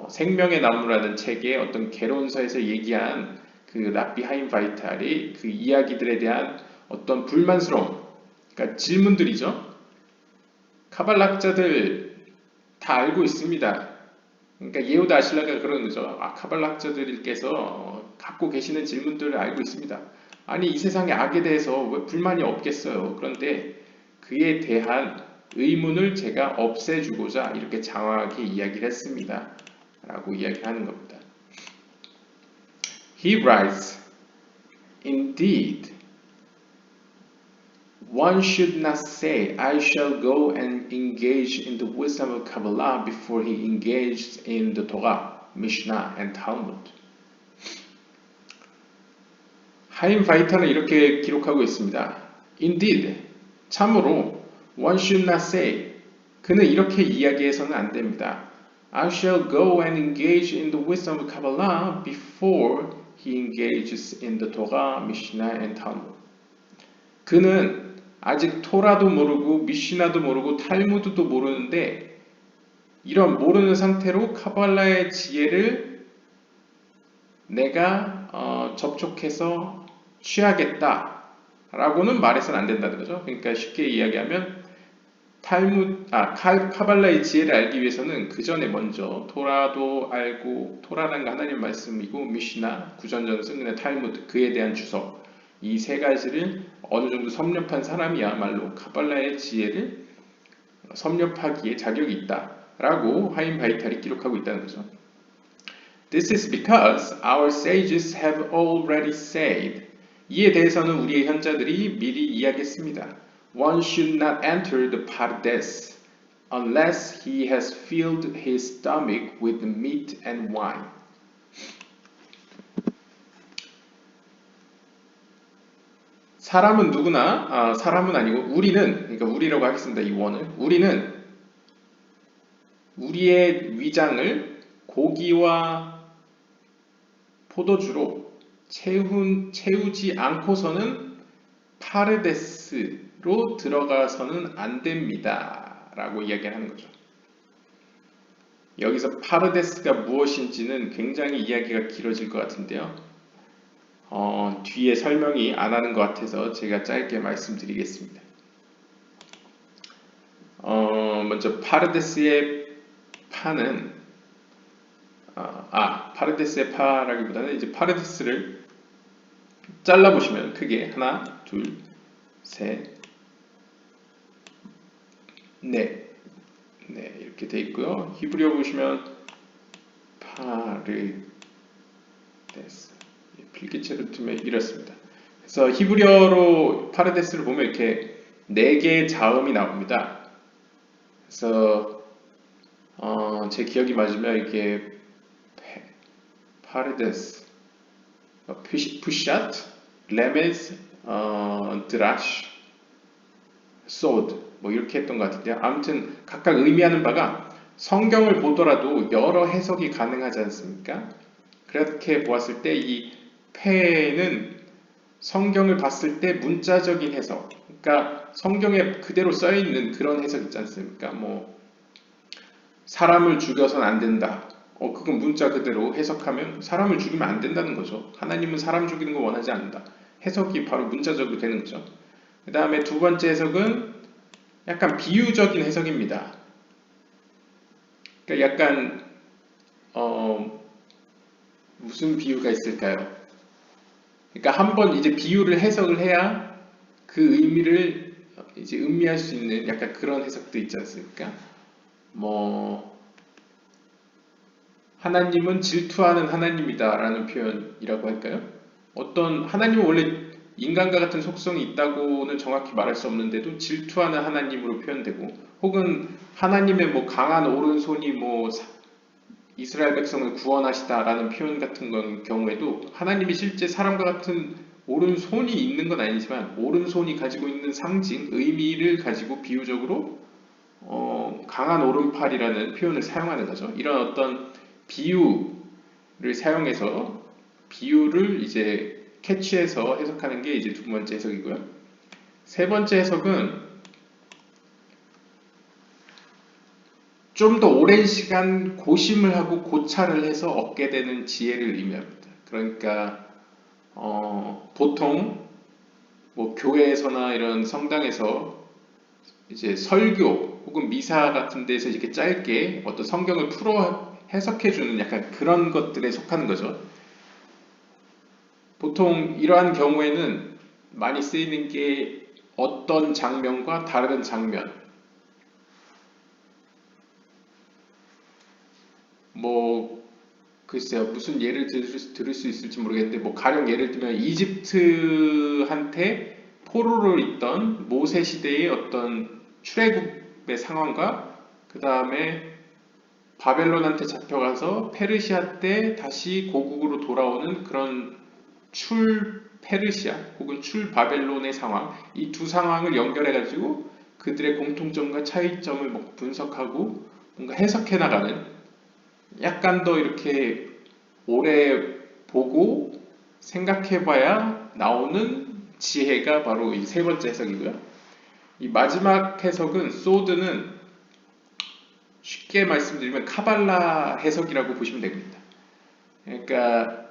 생명의 나무라는 책의 어떤 개론서에서 얘기한 그 랍비 하임 바이탈이 그 이야기들에 대한 어떤 불만스러움, 그러니까 질문들이죠. 카발락자들 다 알고 있습니다. 그러니까 예후다 아실라가 그러는 거죠. 카발락자들께서 갖고 계시는 질문들을 알고 있습니다. 아니 이 세상의 악에 대해서 왜 불만이 없겠어요. 그런데 그에 대한 의문을 제가 없애주고자 이렇게 장황하게 이야기를 했습니다. 라고 이야기하는 겁니다. He writes, Indeed, one should not say, I shall go and engage in the wisdom of Kabbalah before he engaged in the Torah, Mishnah, and Talmud. 하임 바이탈은 이렇게 기록하고 있습니다. Indeed, 참으로 one should not say, 그는 이렇게 이야기해서는 안 됩니다. I shall go and engage in the wisdom of Kabbalah before he engages in the Torah, Mishnah, and Talmud. 그는 아직 토라도 모르고 미시나도 모르고 탈무드도 모르는데 이런 모르는 상태로 카발라의 지혜를 내가 접촉해서 취하겠다 라고는 말해서는 안 된다는 거죠. 그러니까 쉽게 이야기하면 카발라의 지혜를 알기 위해서는 그 전에 먼저 토라도 알고 토라라는 게 하나님 말씀이고 미시나 구전전승 탈무드 그에 대한 주석 이 세 가지를 어느 정도 섭렵한 사람이야말로 카발라의 지혜를 섭렵하기에 자격이 있다라고 하임 바이탈이 기록하고 있다는 거죠. This is because our sages have already said. 이에 대해서는 우리의 현자들이 미리 이야기했습니다. One should not enter the pardes unless he has filled his stomach with meat and wine. 사람은 누구나, 사람은 아니고 우리는, 그러니까 우리라고 하겠습니다. 이 원을. 우리는 우리의 위장을 고기와 포도주로 채우지 않고서는 파르데스로 들어가서는 안 됩니다. 라고 이야기를 하는 거죠. 여기서 파르데스가 무엇인지는 굉장히 이야기가 길어질 것 같은데요. 뒤에 설명이 안 하는 것 같아서 제가 짧게 말씀드리겠습니다. 먼저 파르데스의 파는 파르데스의 파라기보다는 이제 파르데스를 잘라보시면 크게 하나, 둘, 셋, 넷, 네 이렇게 돼 있고요. 히브리어 보시면 파르데스 필기체를 두면 이렇습니다. 그래서 히브리어로 파르데스를 보면 이렇게 4개의 자음이 나옵니다. 그래서 제 기억이 맞으면 이렇게 파르데스, 푸샷, 레메스, 드라시, 소드 뭐 이렇게 했던 것 같은데요. 아무튼 각각 의미하는 바가 성경을 보더라도 여러 해석이 가능하지 않습니까? 그렇게 보았을 때 이 패는 성경을 봤을 때 문자적인 해석, 그러니까 성경에 그대로 써있는 그런 해석 있지 않습니까? 뭐 사람을 죽여서는 안 된다. 그건 문자 그대로 해석하면 사람을 죽이면 안 된다는 거죠. 하나님은 사람 죽이는 거 원하지 않는다. 해석이 바로 문자적으로 되는 거죠. 그 다음에 두 번째 해석은 약간 비유적인 해석입니다. 그러니까 약간 무슨 비유가 있을까요? 그러니까 한번 이제 비유를 해석을 해야 그 의미를 이제 음미할 수 있는 약간 그런 해석도 있지 않습니까? 뭐 하나님은 질투하는 하나님이다라는 표현이라고 할까요? 어떤 하나님은 원래 인간과 같은 속성이 있다고는 정확히 말할 수 없는데도 질투하는 하나님으로 표현되고, 혹은 하나님의 뭐 강한 오른손이 뭐 이스라엘 백성을 구원하시다라는 표현 같은 경우에도 하나님이 실제 사람과 같은 오른손이 있는 건 아니지만 오른손이 가지고 있는 상징, 의미를 가지고 비유적으로 강한 오른팔이라는 표현을 사용하는 거죠. 이런 어떤 비유를 사용해서 비유를 이제 캐치해서 해석하는 게 이제 두 번째 해석이고요. 세 번째 해석은 좀 더 오랜 시간 고심을 하고 고찰을 해서 얻게 되는 지혜를 의미합니다. 그러니까 보통 뭐 교회에서나 이런 성당에서 이제 설교 혹은 미사 같은 데서 이렇게 짧게 어떤 성경을 풀어 해석해주는 약간 그런 것들에 속하는 거죠. 보통 이러한 경우에는 많이 쓰이는 게 어떤 장면과 다른 장면, 뭐 글쎄요 무슨 예를 들을 수 있을지 모르겠는데 뭐 가령 예를 들면 이집트한테 포로를 있던 모세 시대의 어떤 출애굽의 상황과 그 다음에 바벨론한테 잡혀가서 페르시아 때 다시 고국으로 돌아오는 그런 출 페르시아 혹은 출 바벨론의 상황, 이 두 상황을 연결해 가지고 그들의 공통점과 차이점을 뭐 분석하고 뭔가 해석해 나가는, 약간 더 이렇게 오래 보고 생각해 봐야 나오는 지혜가 바로 이 세 번째 해석이고요. 이 마지막 해석은 소드는 쉽게 말씀드리면 카발라 해석이라고 보시면 됩니다. 그러니까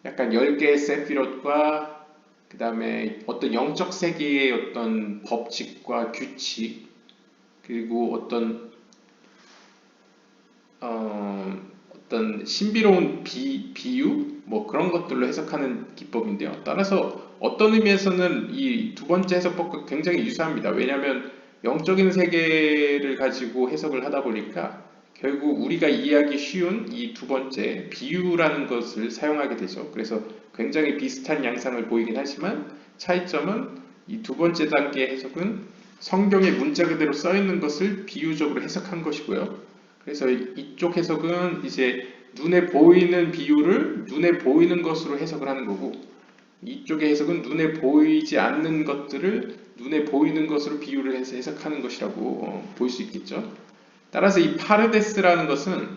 약간 10개의 세피롯과 그 다음에 어떤 영적 세계의 어떤 법칙과 규칙, 그리고 어떤 신비로운 비유 뭐 그런 것들로 해석하는 기법인데요. 따라서 어떤 의미에서는 이 두 번째 해석법과 굉장히 유사합니다. 왜냐하면 영적인 세계를 가지고 해석을 하다 보니까 결국 우리가 이해하기 쉬운 이 두 번째 비유라는 것을 사용하게 되죠. 그래서 굉장히 비슷한 양상을 보이긴 하지만 차이점은 이 두 번째 단계 해석은 성경의 문자 그대로 써 있는 것을 비유적으로 해석한 것이고요. 그래서 이쪽 해석은 이제 눈에 보이는 비유를 눈에 보이는 것으로 해석을 하는 거고, 이쪽의 해석은 눈에 보이지 않는 것들을 눈에 보이는 것으로 비유를 해서 해석하는 것이라고 볼 수 있겠죠. 따라서 이 파르데스라는 것은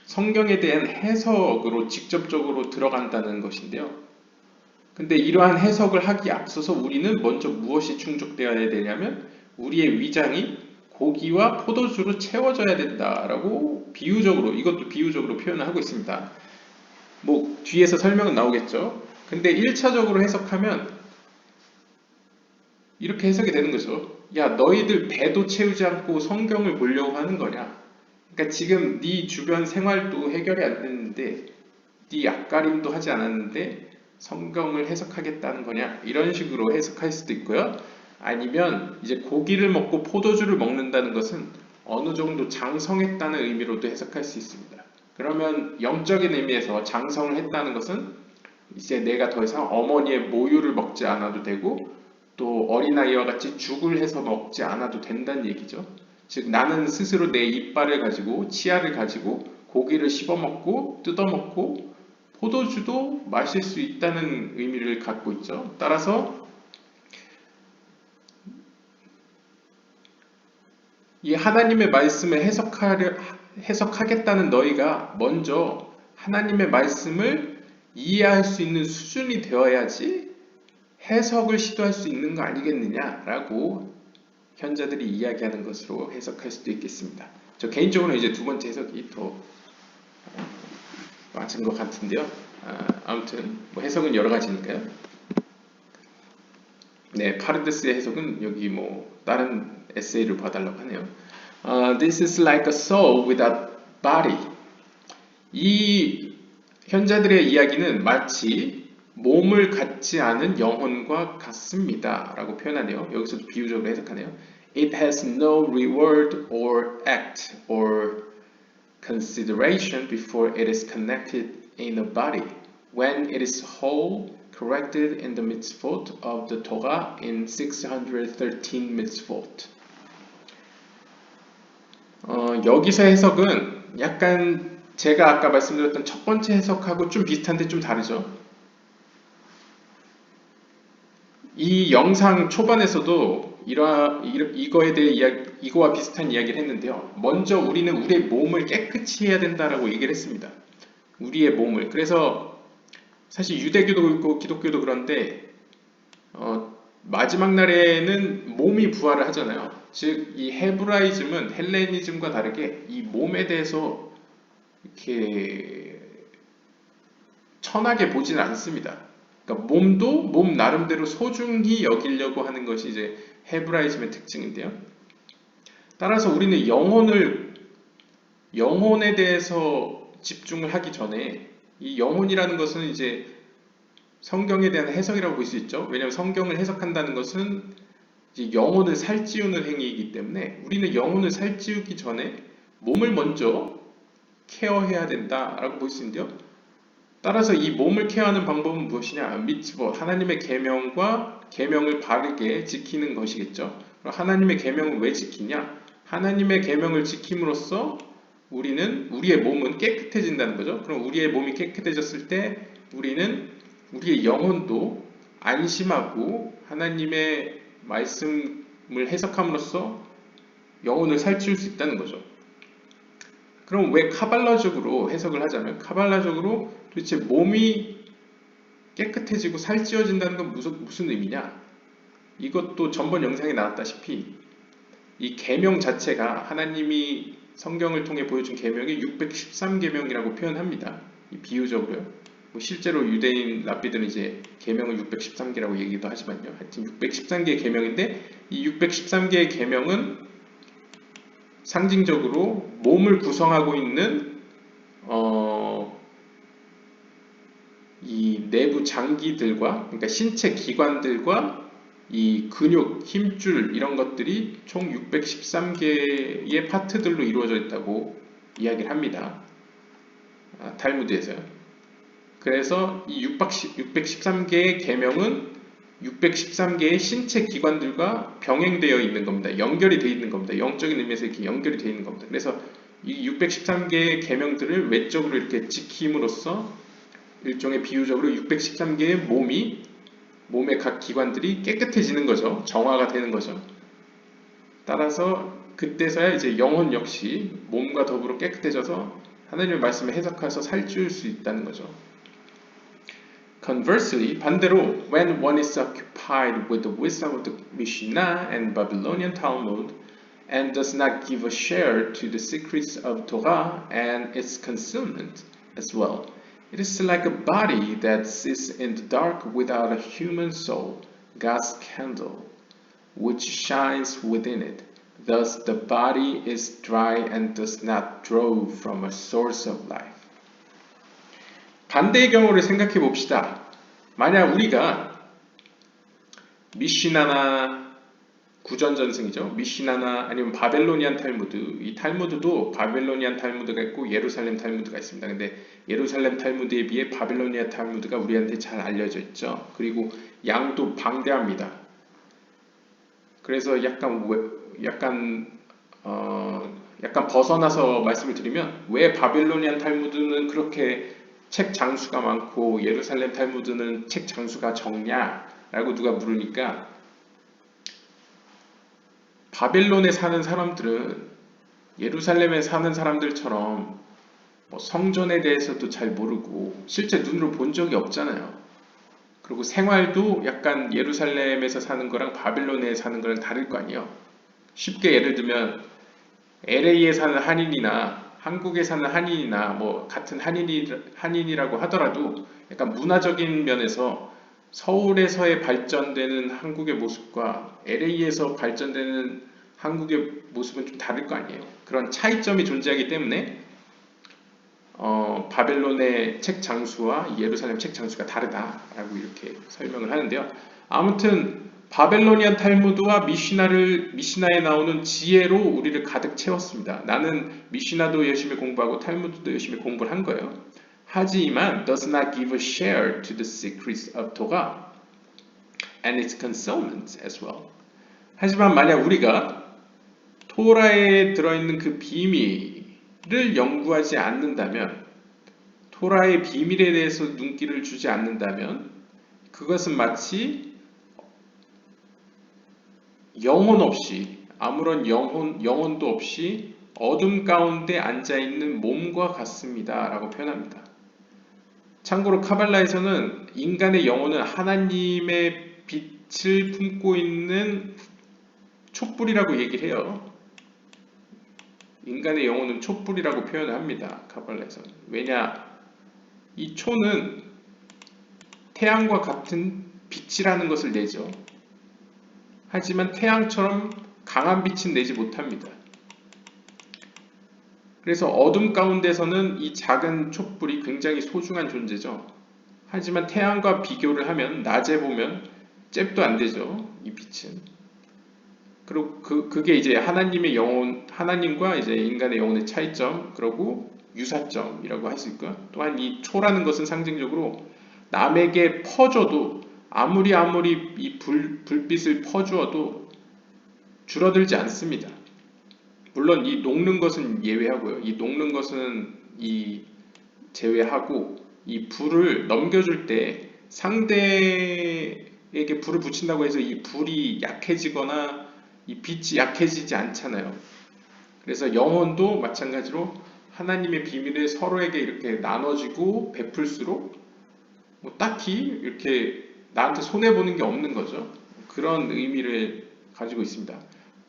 성경에 대한 해석으로 직접적으로 들어간다는 것인데요. 근데 이러한 해석을 하기 앞서서 우리는 먼저 무엇이 충족되어야 되냐면 우리의 위장이 고기와 포도주로 채워져야 된다라고 비유적으로, 이것도 비유적으로 표현을 하고 있습니다. 뭐 뒤에서 설명은 나오겠죠. 근데 1차적으로 해석하면 이렇게 해석이 되는 거죠. 야, 너희들 배도 채우지 않고 성경을 보려고 하는 거냐? 그러니까 지금 네 주변 생활도 해결이 안 됐는데, 네 앞가림도 하지 않았는데 성경을 해석하겠다는 거냐? 이런 식으로 해석할 수도 있고요. 아니면 이제 고기를 먹고 포도주를 먹는다는 것은 어느 정도 장성했다는 의미로도 해석할 수 있습니다. 그러면 영적인 의미에서 장성을 했다는 것은 이제 내가 더 이상 어머니의 모유를 먹지 않아도 되고 또 어린아이와 같이 죽을 해서 먹지 않아도 된다는 얘기죠. 즉 나는 스스로 내 이빨을 가지고 치아를 가지고 고기를 씹어먹고 뜯어먹고 포도주도 마실 수 있다는 의미를 갖고 있죠. 따라서 이 하나님의 말씀을 해석하겠다는 너희가 먼저 하나님의 말씀을 이해할 수 있는 수준이 되어야지 해석을 시도할 수 있는 거 아니겠느냐라고 현자들이 이야기하는 것으로 해석할 수도 있겠습니다. 저 개인적으로 이제 두 번째 해석이 더 맞은 것 같은데요. 아무튼 뭐 해석은 여러 가지니까요. 네, 파르데스의 해석은 여기 뭐 다른 에세이를 봐달라고 하네요. This is like a soul without body. 이 현자들의 이야기는 마치 몸을 갖지 않은 영혼과 같습니다. 라고 표현하네요. 여기서도 비유적으로 해석하네요. It has no reward or act or consideration before it is connected in a body. When it is whole, corrected in the mitzvot of the Torah in 613 mitzvot. 여기서 해석은 약간 제가 아까 말씀드렸던 첫 번째 해석하고 좀 비슷한데 좀 다르죠. 이 영상 초반에서도 이거에 대해 이거와 비슷한 이야기를 했는데요. 먼저 우리는 우리의 몸을 깨끗이 해야 된다라고 얘기를 했습니다. 우리의 몸을. 그래서 사실 유대교도 그렇고 기독교도 그런데 마지막 날에는 몸이 부활을 하잖아요. 즉 이 헤브라이즘은 헬레니즘과 다르게 이 몸에 대해서 이렇게 천하게 보지는 않습니다. 그러니까 몸도 몸 나름대로 소중히 여기려고 하는 것이 이제 헤브라이즘의 특징인데요. 따라서 우리는 영혼에 대해서 집중을 하기 전에 이 영혼이라는 것은 이제 성경에 대한 해석이라고 볼 수 있죠. 왜냐하면 성경을 해석한다는 것은 이제 영혼을 살찌우는 행위이기 때문에 우리는 영혼을 살찌우기 전에 몸을 먼저 케어해야 된다라고 볼 수 있는데요. 따라서 이 몸을 케어하는 방법은 무엇이냐? 미tzvot, 하나님의 계명을 바르게 지키는 것이겠죠. 그럼 하나님의 계명을 왜 지키냐? 하나님의 계명을 지킴으로써 우리는 우리의 몸은 깨끗해진다는 거죠. 그럼 우리의 몸이 깨끗해졌을 때 우리는 우리의 영혼도 안심하고 하나님의 말씀을 해석함으로써 영혼을 살찌울 수 있다는 거죠. 그럼 왜 카발라적으로 해석을 하자면 카발라적으로 도대체 몸이 깨끗해지고 살찌워진다는 건 무슨 의미냐? 이것도 전번 영상에 나왔다시피 이 계명 자체가 하나님이 성경을 통해 보여준 계명이 613계명이라고 표현합니다. 이 비유적으로요. 뭐 실제로 유대인 랍비들은 이제 계명을 613개라고 얘기도 하지만요. 하여튼 613개의 계명인데 이 613개의 계명은 상징적으로 몸을 구성하고 있는 이 내부 장기들과 그러니까 신체 기관들과 이 근육, 힘줄 이런 것들이 총 613개의 파트들로 이루어져 있다고 이야기를 합니다. 탈무드에서요. 그래서 이 613개의 계명은 613개의 신체 기관들과 병행되어 있는 겁니다. 연결이 되어 있는 겁니다. 영적인 의미에서 이렇게 연결이 되어 있는 겁니다. 그래서 이 613개의 계명들을 외적으로 이렇게 지킴으로써 일종의 비유적으로 613개의 몸의 각 기관들이 깨끗해지는 거죠. 정화가 되는 거죠. 따라서 그때서야 이제 영혼 역시 몸과 더불어 깨끗해져서 하나님의 말씀을 해석해서 살찌울 수 있다는 거죠. Conversely, 반대로, when one is occupied with the wisdom of the Mishnah and Babylonian Talmud and does not give a share to the secrets of Torah and its concealment as well, it is like a body that sits in the dark without a human soul, God's candle, which shines within it. Thus the body is dry and does not draw from a source of life. 반대의 경우를 생각해 봅시다. 만약 우리가 미시나나 구전전승이죠. 미시나나 아니면 바벨로니안 탈무드. 이 탈무드도 바벨로니안 탈무드가 있고 예루살렘 탈무드가 있습니다. 근데 예루살렘 탈무드에 비해 바벨로니안 탈무드가 우리한테 잘 알려져 있죠. 그리고 양도 방대합니다. 그래서 약간 벗어나서 말씀을 드리면 왜 바벨로니안 탈무드는 그렇게 책 장수가 많고 예루살렘 탈무드는 책 장수가 적냐라고 누가 물으니까 바벨론에 사는 사람들은 예루살렘에 사는 사람들처럼 뭐 성전에 대해서도 잘 모르고 실제 눈으로 본 적이 없잖아요. 그리고 생활도 약간 예루살렘에서 사는 거랑 바벨론에 사는 거랑 다를 거 아니에요. 쉽게 예를 들면 LA에 사는 한인이나 한국에 사는 한인이나 뭐 같은 한인이라고 하더라도 약간 문화적인 면에서 서울에서의 발전되는 한국의 모습과 LA에서 발전되는 한국의 모습은 좀 다를 거 아니에요. 그런 차이점이 존재하기 때문에 바벨론의 책 장수와 예루살렘 책 장수가 다르다라고 이렇게 설명을 하는데요. 아무튼 바벨로니안 탈무드와 미시나에 나오는 지혜로 우리를 가득 채웠습니다. 나는 미시나도 열심히 공부하고 탈무드도 열심히 공부를 한 거예요. 하지만 does not give a share to the secrets of Torah and its concealments as well. 하지만 만약 우리가 토라에 들어있는 그 비밀을 연구하지 않는다면, 토라의 비밀에 대해서 눈길을 주지 않는다면 그것은 마치 영혼 없이, 아무런 영혼도 없이 어둠 가운데 앉아있는 몸과 같습니다 라고 표현합니다. 참고로 카발라에서는 인간의 영혼은 하나님의 빛을 품고 있는 촛불이라고 얘기를 해요. 인간의 영혼은 촛불이라고 표현을 합니다. 카발라에서는. 왜냐? 이 초는 태양과 같은 빛이라는 것을 내죠. 하지만 태양처럼 강한 빛은 내지 못합니다. 그래서 어둠 가운데서는 이 작은 촛불이 굉장히 소중한 존재죠. 하지만 태양과 비교를 하면 낮에 보면 잽도 안 되죠. 이 빛은. 그리고 그게 이제 하나님의 영혼, 하나님과 이제 인간의 영혼의 차이점, 그리고 유사점이라고 할 수 있고요. 또한 이 초라는 것은 상징적으로 남에게 퍼줘도 아무리 이 불빛을 퍼주어도 줄어들지 않습니다. 물론 이 녹는 것은 예외하고요. 이 녹는 것은 제외하고 이 불을 넘겨줄 때 상대에게 불을 붙인다고 해서 이 불이 약해지거나 이 빛이 약해지지 않잖아요. 그래서 영혼도 마찬가지로 하나님의 비밀을 서로에게 이렇게 나눠지고 베풀수록 뭐 딱히 이렇게 나한테 손해보는 게 없는 거죠. 그런 의미를 가지고 있습니다.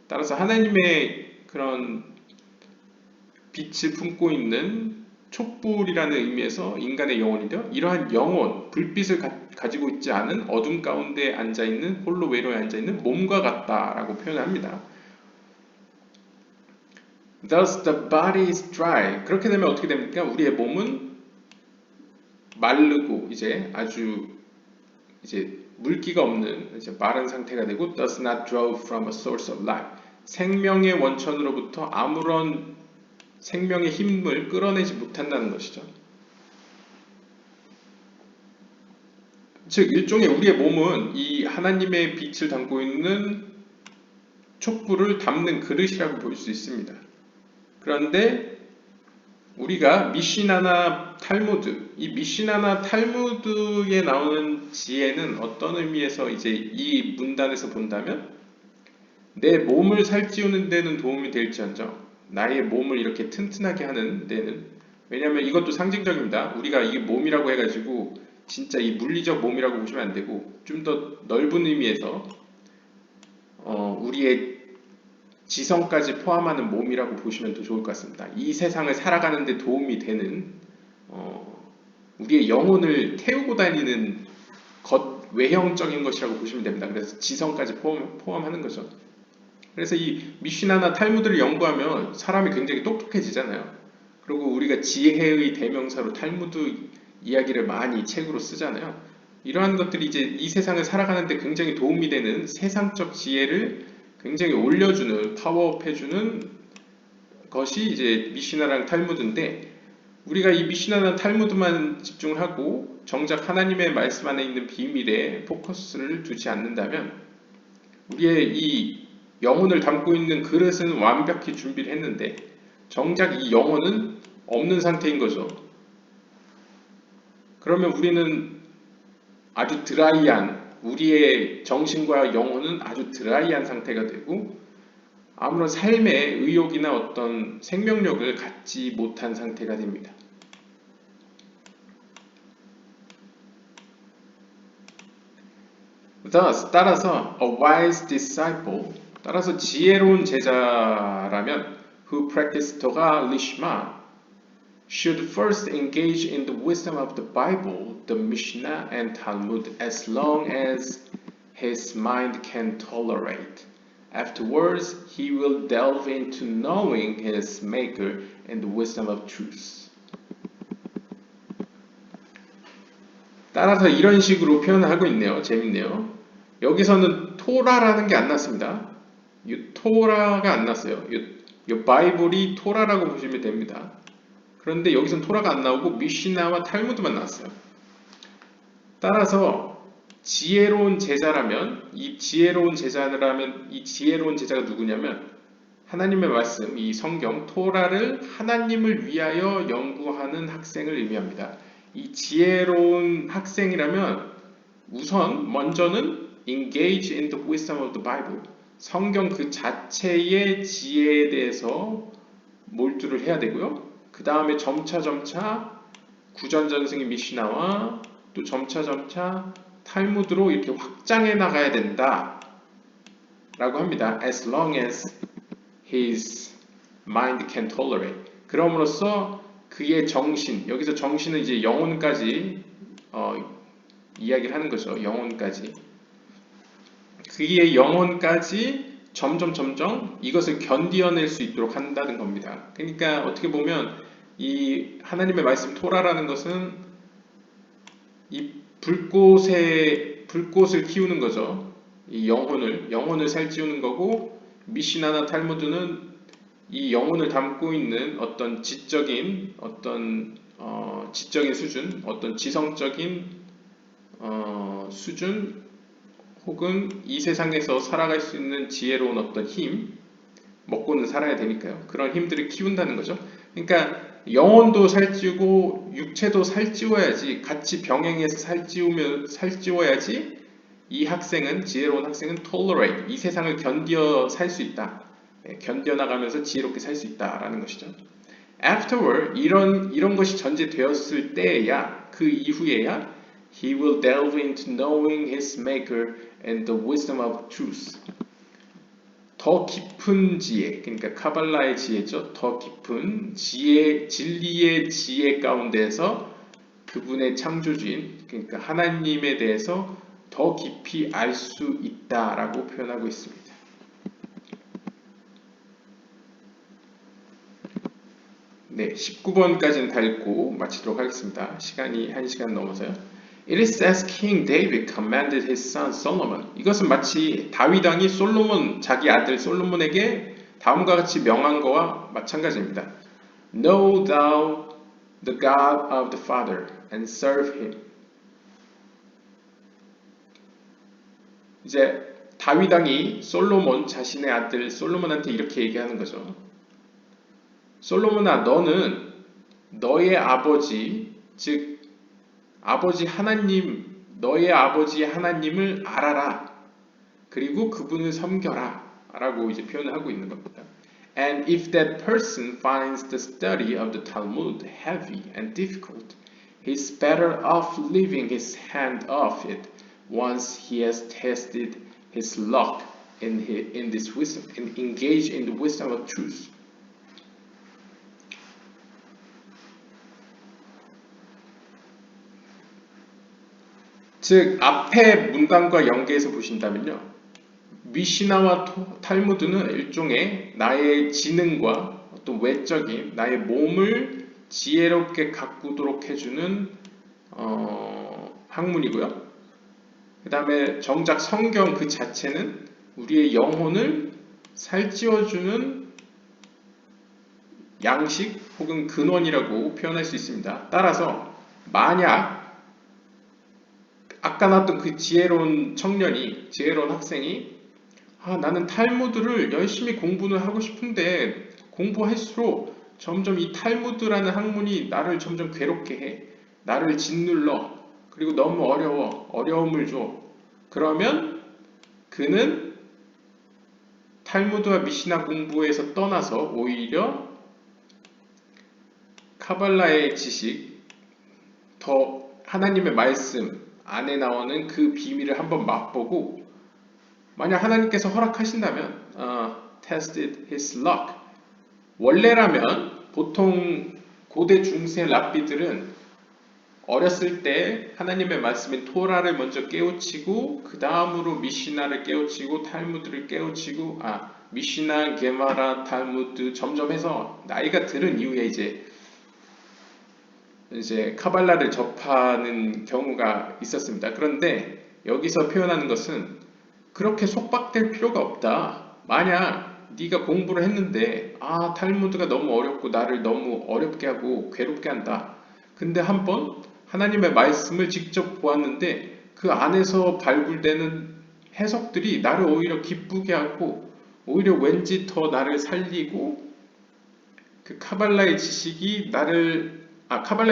따라서 하나님의 그런 빛을 품고 있는 촛불이라는 의미에서 인간의 영혼인데요. 이러한 영혼, 불빛을 가지고 있지 않은 어둠 가운데 앉아있는, 홀로 외로에 앉아있는 몸과 같다라고 표현합니다. Thus the body is dry. 그렇게 되면 어떻게 됩니까? 우리의 몸은 마르고 이제 아주 물기가 없는 이제 마른 상태가 되고 does not draw from a source of life. 생명의 원천으로부터 아무런 생명의 힘을 끌어내지 못한다는 것이죠. 즉 일종의 우리의 몸은 이 하나님의 빛을 담고 있는 촛불을 담는 그릇이라고 볼 수 있습니다. 그런데 우리가 미시나나 탈무드, 이 미시나나 탈무드에 나오는 지혜는 어떤 의미에서 이제 이 문단에서 본다면 내 몸을 살찌우는 데는 도움이 될지언정 나의 몸을 이렇게 튼튼하게 하는 데는, 왜냐하면 이것도 상징적입니다. 우리가 이게 몸이라고 해가지고 진짜 이 물리적 몸이라고 보시면 안 되고 좀 더 넓은 의미에서 우리의 지성까지 포함하는 몸이라고 보시면 더 좋을 것 같습니다. 이 세상을 살아가는 데 도움이 되는 우리의 영혼을 태우고 다니는 외형적인 것이라고 보시면 됩니다. 그래서 지성까지 포함하는 거죠. 그래서 이 미시나나 탈무드를 연구하면 사람이 굉장히 똑똑해지잖아요. 그리고 우리가 지혜의 대명사로 탈무드 이야기를 많이 책으로 쓰잖아요. 이러한 것들이 이제 이 세상을 살아가는데 굉장히 도움이 되는 세상적 지혜를 굉장히 올려주는, 파워업해주는 것이 이제 미시나랑 탈무드인데, 우리가 이 미시나나 탈무드만 집중을 하고 정작 하나님의 말씀 안에 있는 비밀에 포커스를 두지 않는다면 우리의 이 영혼을 담고 있는 그릇은 완벽히 준비를 했는데 정작 이 영혼은 없는 상태인 거죠. 그러면 우리는 아주 드라이한, 우리의 정신과 영혼은 아주 드라이한 상태가 되고 아무런 삶의 의욕이나 어떤 생명력을 갖지 못한 상태가 됩니다. Thus, 따라서 a wise disciple, 따라서 지혜로운 제자라면 who practice Torah lishma should first engage in the wisdom of the Bible, the Mishnah and Talmud as long as his mind can tolerate. Afterwards, he will delve into knowing his Maker and the wisdom of truth. 따라서 이런 식으로 표현을 하고 있네요. 재밌네요. 여기서는 토라라는 게 안 났습니다. 이 토라가 안 났어요. 이 바이블이 토라라고 보시면 됩니다. 그런데 여기서는 토라가 안 나오고 미시나와 탈무드만 나왔어요. 따라서 지혜로운 제자라면 이 지혜로운 제자가 누구냐면 하나님의 말씀, 이 성경 토라를 하나님을 위하여 연구하는 학생을 의미합니다. 이 지혜로운 학생이라면 우선 먼저는 engage in the wisdom of the Bible, 성경 그 자체의 지혜에 대해서 몰두를 해야 되고요. 그 다음에 점차 구전전승의 미시나와 또 점차 탈무드로 이렇게 확장해 나가야 된다 라고 합니다. As long as his mind can tolerate. 그럼으로써 그의 정신, 여기서 정신은 이제 영혼까지 이야기를 하는 거죠. 영혼까지. 그의 영혼까지 점점 이것을 견디어낼 수 있도록 한다는 겁니다. 그러니까 어떻게 보면 이 하나님의 말씀 토라라는 것은 이 불꽃을 키우는 거죠. 이 영혼을 살찌우는 거고, 미시나나 탈무드는 이 영혼을 담고 있는 어떤 지적인 수준, 어떤 지성적인 수준, 혹은 이 세상에서 살아갈 수 있는 지혜로운 어떤 힘, 먹고는 살아야 되니까요. 그런 힘들을 키운다는 거죠. 그러니까 영혼도 살찌우고 육체도 살찌워야지, 같이 병행해서 살찌워야지 이 학생은, 지혜로운 학생은 tolerate, 이 세상을 견디어 살 수 있다. 견뎌나가면서 지혜롭게 살 수 있다라는 것이죠. Afterward, 이런 것이 전제되었을 때야, 그 이후에야 he will delve into knowing his maker and the wisdom of truth. 더 깊은 지혜, 그러니까 카발라의 지혜죠. 더 깊은 지혜, 진리의 지혜 가운데서 그분의 창조주인, 그러니까 하나님에 대해서 더 깊이 알 수 있다라고 표현하고 있습니다. 네, 19번까지는 다 읽고 마치도록 하겠습니다. 시간이 1시간 넘어서요. It is as King David commanded his son Solomon. 이것은 마치 다윗 왕이 자기 아들 솔로몬에게 다음과 같이 명한 거와 마찬가지입니다. Know thou the God of the Father and serve him. 이제 다윗 왕이 자신의 아들 솔로몬한테 이렇게 얘기하는 거죠. 솔로몬아, 너는 너의 아버지, 즉 아버지 하나님, 너의 아버지 하나님을 알아라. 그리고 그분을 섬겨라. 라고 이제 표현을 하고 있는 겁니다. And if that person finds the study of the Talmud heavy and difficult, he's better off leaving his hand off it once he has tested his luck in this wisdom and engaged in the wisdom of truth. 즉 앞에 문단과 연계해서 보신다면요, 미시나와 탈무드는 일종의 나의 지능과 어떤 외적인 나의 몸을 지혜롭게 가꾸도록 해주는 학문이고요. 그 다음에 정작 성경 그 자체는 우리의 영혼을 살찌워주는 양식 혹은 근원이라고 표현할 수 있습니다. 따라서 만약 아까 나왔던 그 지혜로운 학생이 나는 탈무드를 열심히 공부를 하고 싶은데 공부할수록 점점 이 탈무드라는 학문이 나를 점점 괴롭게 해. 나를 짓눌러. 그리고 너무 어려움을 줘. 그러면 그는 탈무드와 미시나 공부에서 떠나서 오히려 카발라의 지식, 더 하나님의 말씀 안에 나오는 그 비밀을 한번 맛보고, 만약 하나님께서 허락하신다면 tested his luck. 원래라면 보통 고대 중세 랍비들은 어렸을 때 하나님의 말씀인 토라를 먼저 깨우치고 그 다음으로 미시나를 깨우치고 탈무드를 깨우치고 미시나, 게마라, 탈무드 점점 해서 나이가 들은 이후에 이제 이제 카발라를 접하는 경우가 있었습니다. 그런데 여기서 표현하는 것은 그렇게 속박될 필요가 없다. 만약 네가 공부를 했는데 탈무드가 너무 어렵고 나를 너무 어렵게 하고 괴롭게 한다. 근데 한번 하나님의 말씀을 직접 보았는데 그 안에서 발굴되는 해석들이 나를 오히려 기쁘게 하고 오히려 왠지 더 나를 살리고 그 카발라의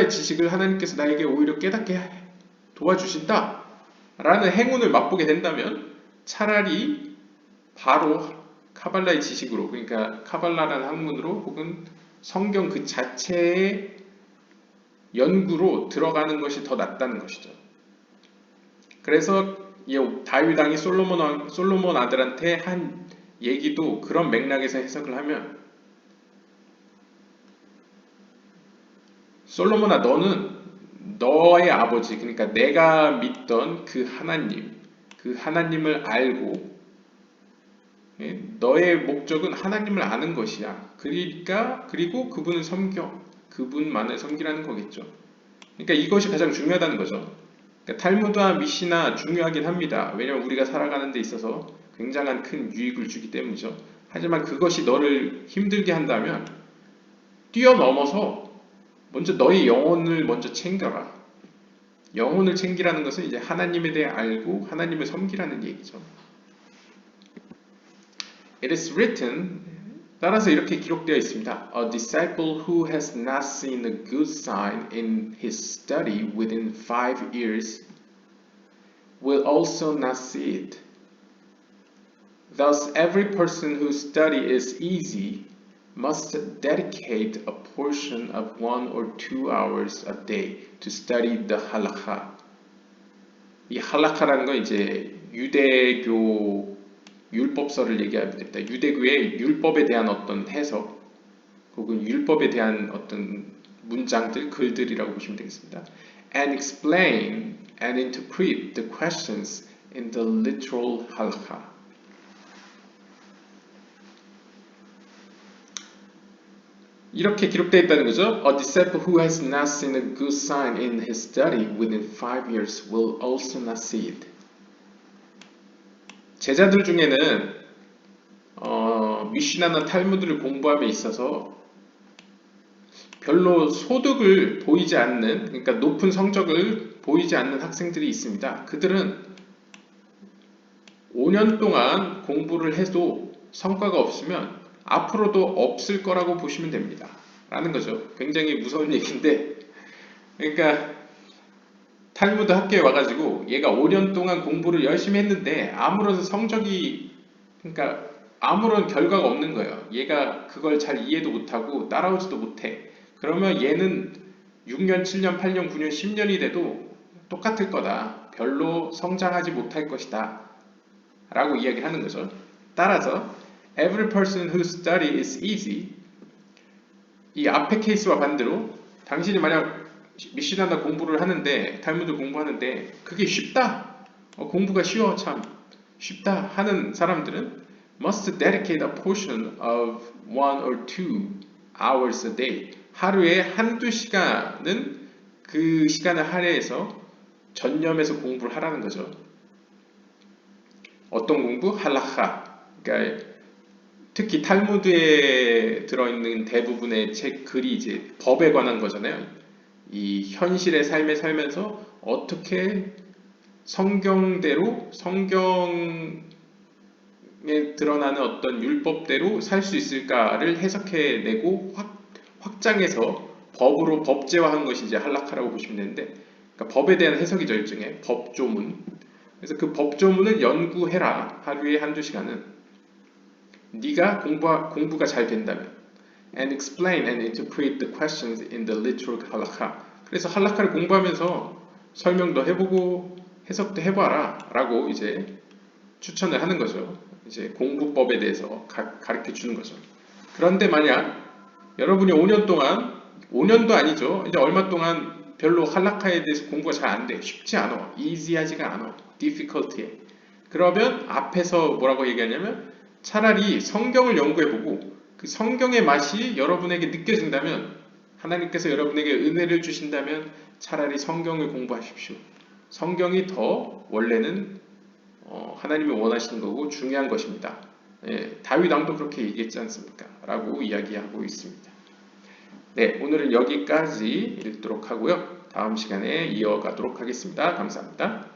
지식을 하나님께서 나에게 오히려 깨닫게 도와주신다 라는 행운을 맛보게 된다면 차라리 바로 카발라의 지식으로, 그러니까 카발라라는 학문으로 혹은 성경 그 자체의 연구로 들어가는 것이 더 낫다는 것이죠. 그래서 다윗 왕이 솔로몬 아들한테 한 얘기도 그런 맥락에서 해석을 하면, 솔로몬아, 너는 너의 아버지, 그러니까 내가 믿던 그 하나님을 알고, 너의 목적은 하나님을 아는 것이야. 그리고 그분을 그분만을 섬기라는 거겠죠. 그러니까 이것이 가장 중요하다는 거죠. 그러니까 탈무드와 미시나 중요하긴 합니다. 왜냐하면 우리가 살아가는 데 있어서 굉장한 큰 유익을 주기 때문이죠. 하지만 그것이 너를 힘들게 한다면 뛰어넘어서 먼저 너의 영혼을 먼저 챙겨라. 영혼을 챙기라는 것은 이제 하나님에 대해 알고 하나님을 섬기라는 얘기죠. It is written, 따라서 이렇게 기록되어 있습니다. A disciple who has not seen a good sign in his study within 5 years will also not see it. Thus, every person whose study is easy must dedicate a portion of 1 or 2 hours a day to study the halakha. 이 할라카라는 건 이제 유대교 율법서를 얘기하면 됩니다. 유대교의 율법에 대한 어떤 해석 혹은 율법에 대한 어떤 문장들, 글들이라고 보시면 되겠습니다. And explain and interpret the questions in the literal halakha. 이렇게 기록되어 있다는 거죠. A disciple who has not seen a good sign in his study within 5 years will also not see it. 제자들 중에는 미시나나 탈무드를 공부함에 있어서 별로 소득을 보이지 않는, 그러니까 높은 성적을 보이지 않는 학생들이 있습니다. 그들은 5년 동안 공부를 해도 성과가 없으면 앞으로도 없을 거라고 보시면 됩니다. 라는 거죠. 굉장히 무서운 얘기인데, 그러니까 탈무드 학교에 와가지고 얘가 5년 동안 공부를 열심히 했는데 그러니까 아무런 결과가 없는 거예요. 얘가 그걸 잘 이해도 못하고 따라오지도 못해. 그러면 얘는 6년, 7년, 8년, 9년, 10년이 돼도 똑같을 거다. 별로 성장하지 못할 것이다. 라고 이야기하는 거죠. 따라서 every person whose study is easy, 이 앞의 케이스와 반대로 당신이 만약 미시나나 공부를 하는데, 탈무드 공부하는데 그게 쉽다, 공부가 쉬워, 참 쉽다 하는 사람들은 must dedicate a portion of 1 or 2 hours a day, 하루에 한두 시간은 그 시간을 할애해서 전념해서 공부를 하라는 거죠. 어떤 공부? 할라카. 그러니까 특히 탈무드에 들어있는 대부분의 글이 이제 법에 관한 거잖아요. 이 현실의 삶에 살면서 어떻게 성경에 드러나는 어떤 율법대로 살 수 있을까를 해석해내고 확장해서 법제화한 것이 이제 할라카라고 보시면 되는데, 그러니까 법에 대한 해석이죠. 일종의 법조문. 그래서 그 법조문을 연구해라. 하루에 한두 시간은. 네가 공부가 잘 된다면. And explain and interpret the questions in the literal halakha. 그래서 할라카를 공부하면서 설명도 해보고 해석도 해봐라 라고 이제 추천을 하는 거죠. 이제 공부법에 대해서 가르쳐 주는 거죠. 그런데 만약 여러분이 5년도 아니죠. 이제 얼마 동안 별로 할라카에 대해서 공부가 잘 안 돼. 쉽지 않아. easy하지가 않아. difficult해. 그러면 앞에서 뭐라고 얘기하냐면 차라리 성경을 연구해보고 그 성경의 맛이 여러분에게 느껴진다면 하나님께서 여러분에게 은혜를 주신다면 차라리 성경을 공부하십시오. 성경이 더 원래는 하나님이 원하시는 거고 중요한 것입니다. 예, 다윗 왕도 그렇게 얘기했지 않습니까? 라고 이야기하고 있습니다. 네, 오늘은 여기까지 읽도록 하고요. 다음 시간에 이어가도록 하겠습니다. 감사합니다.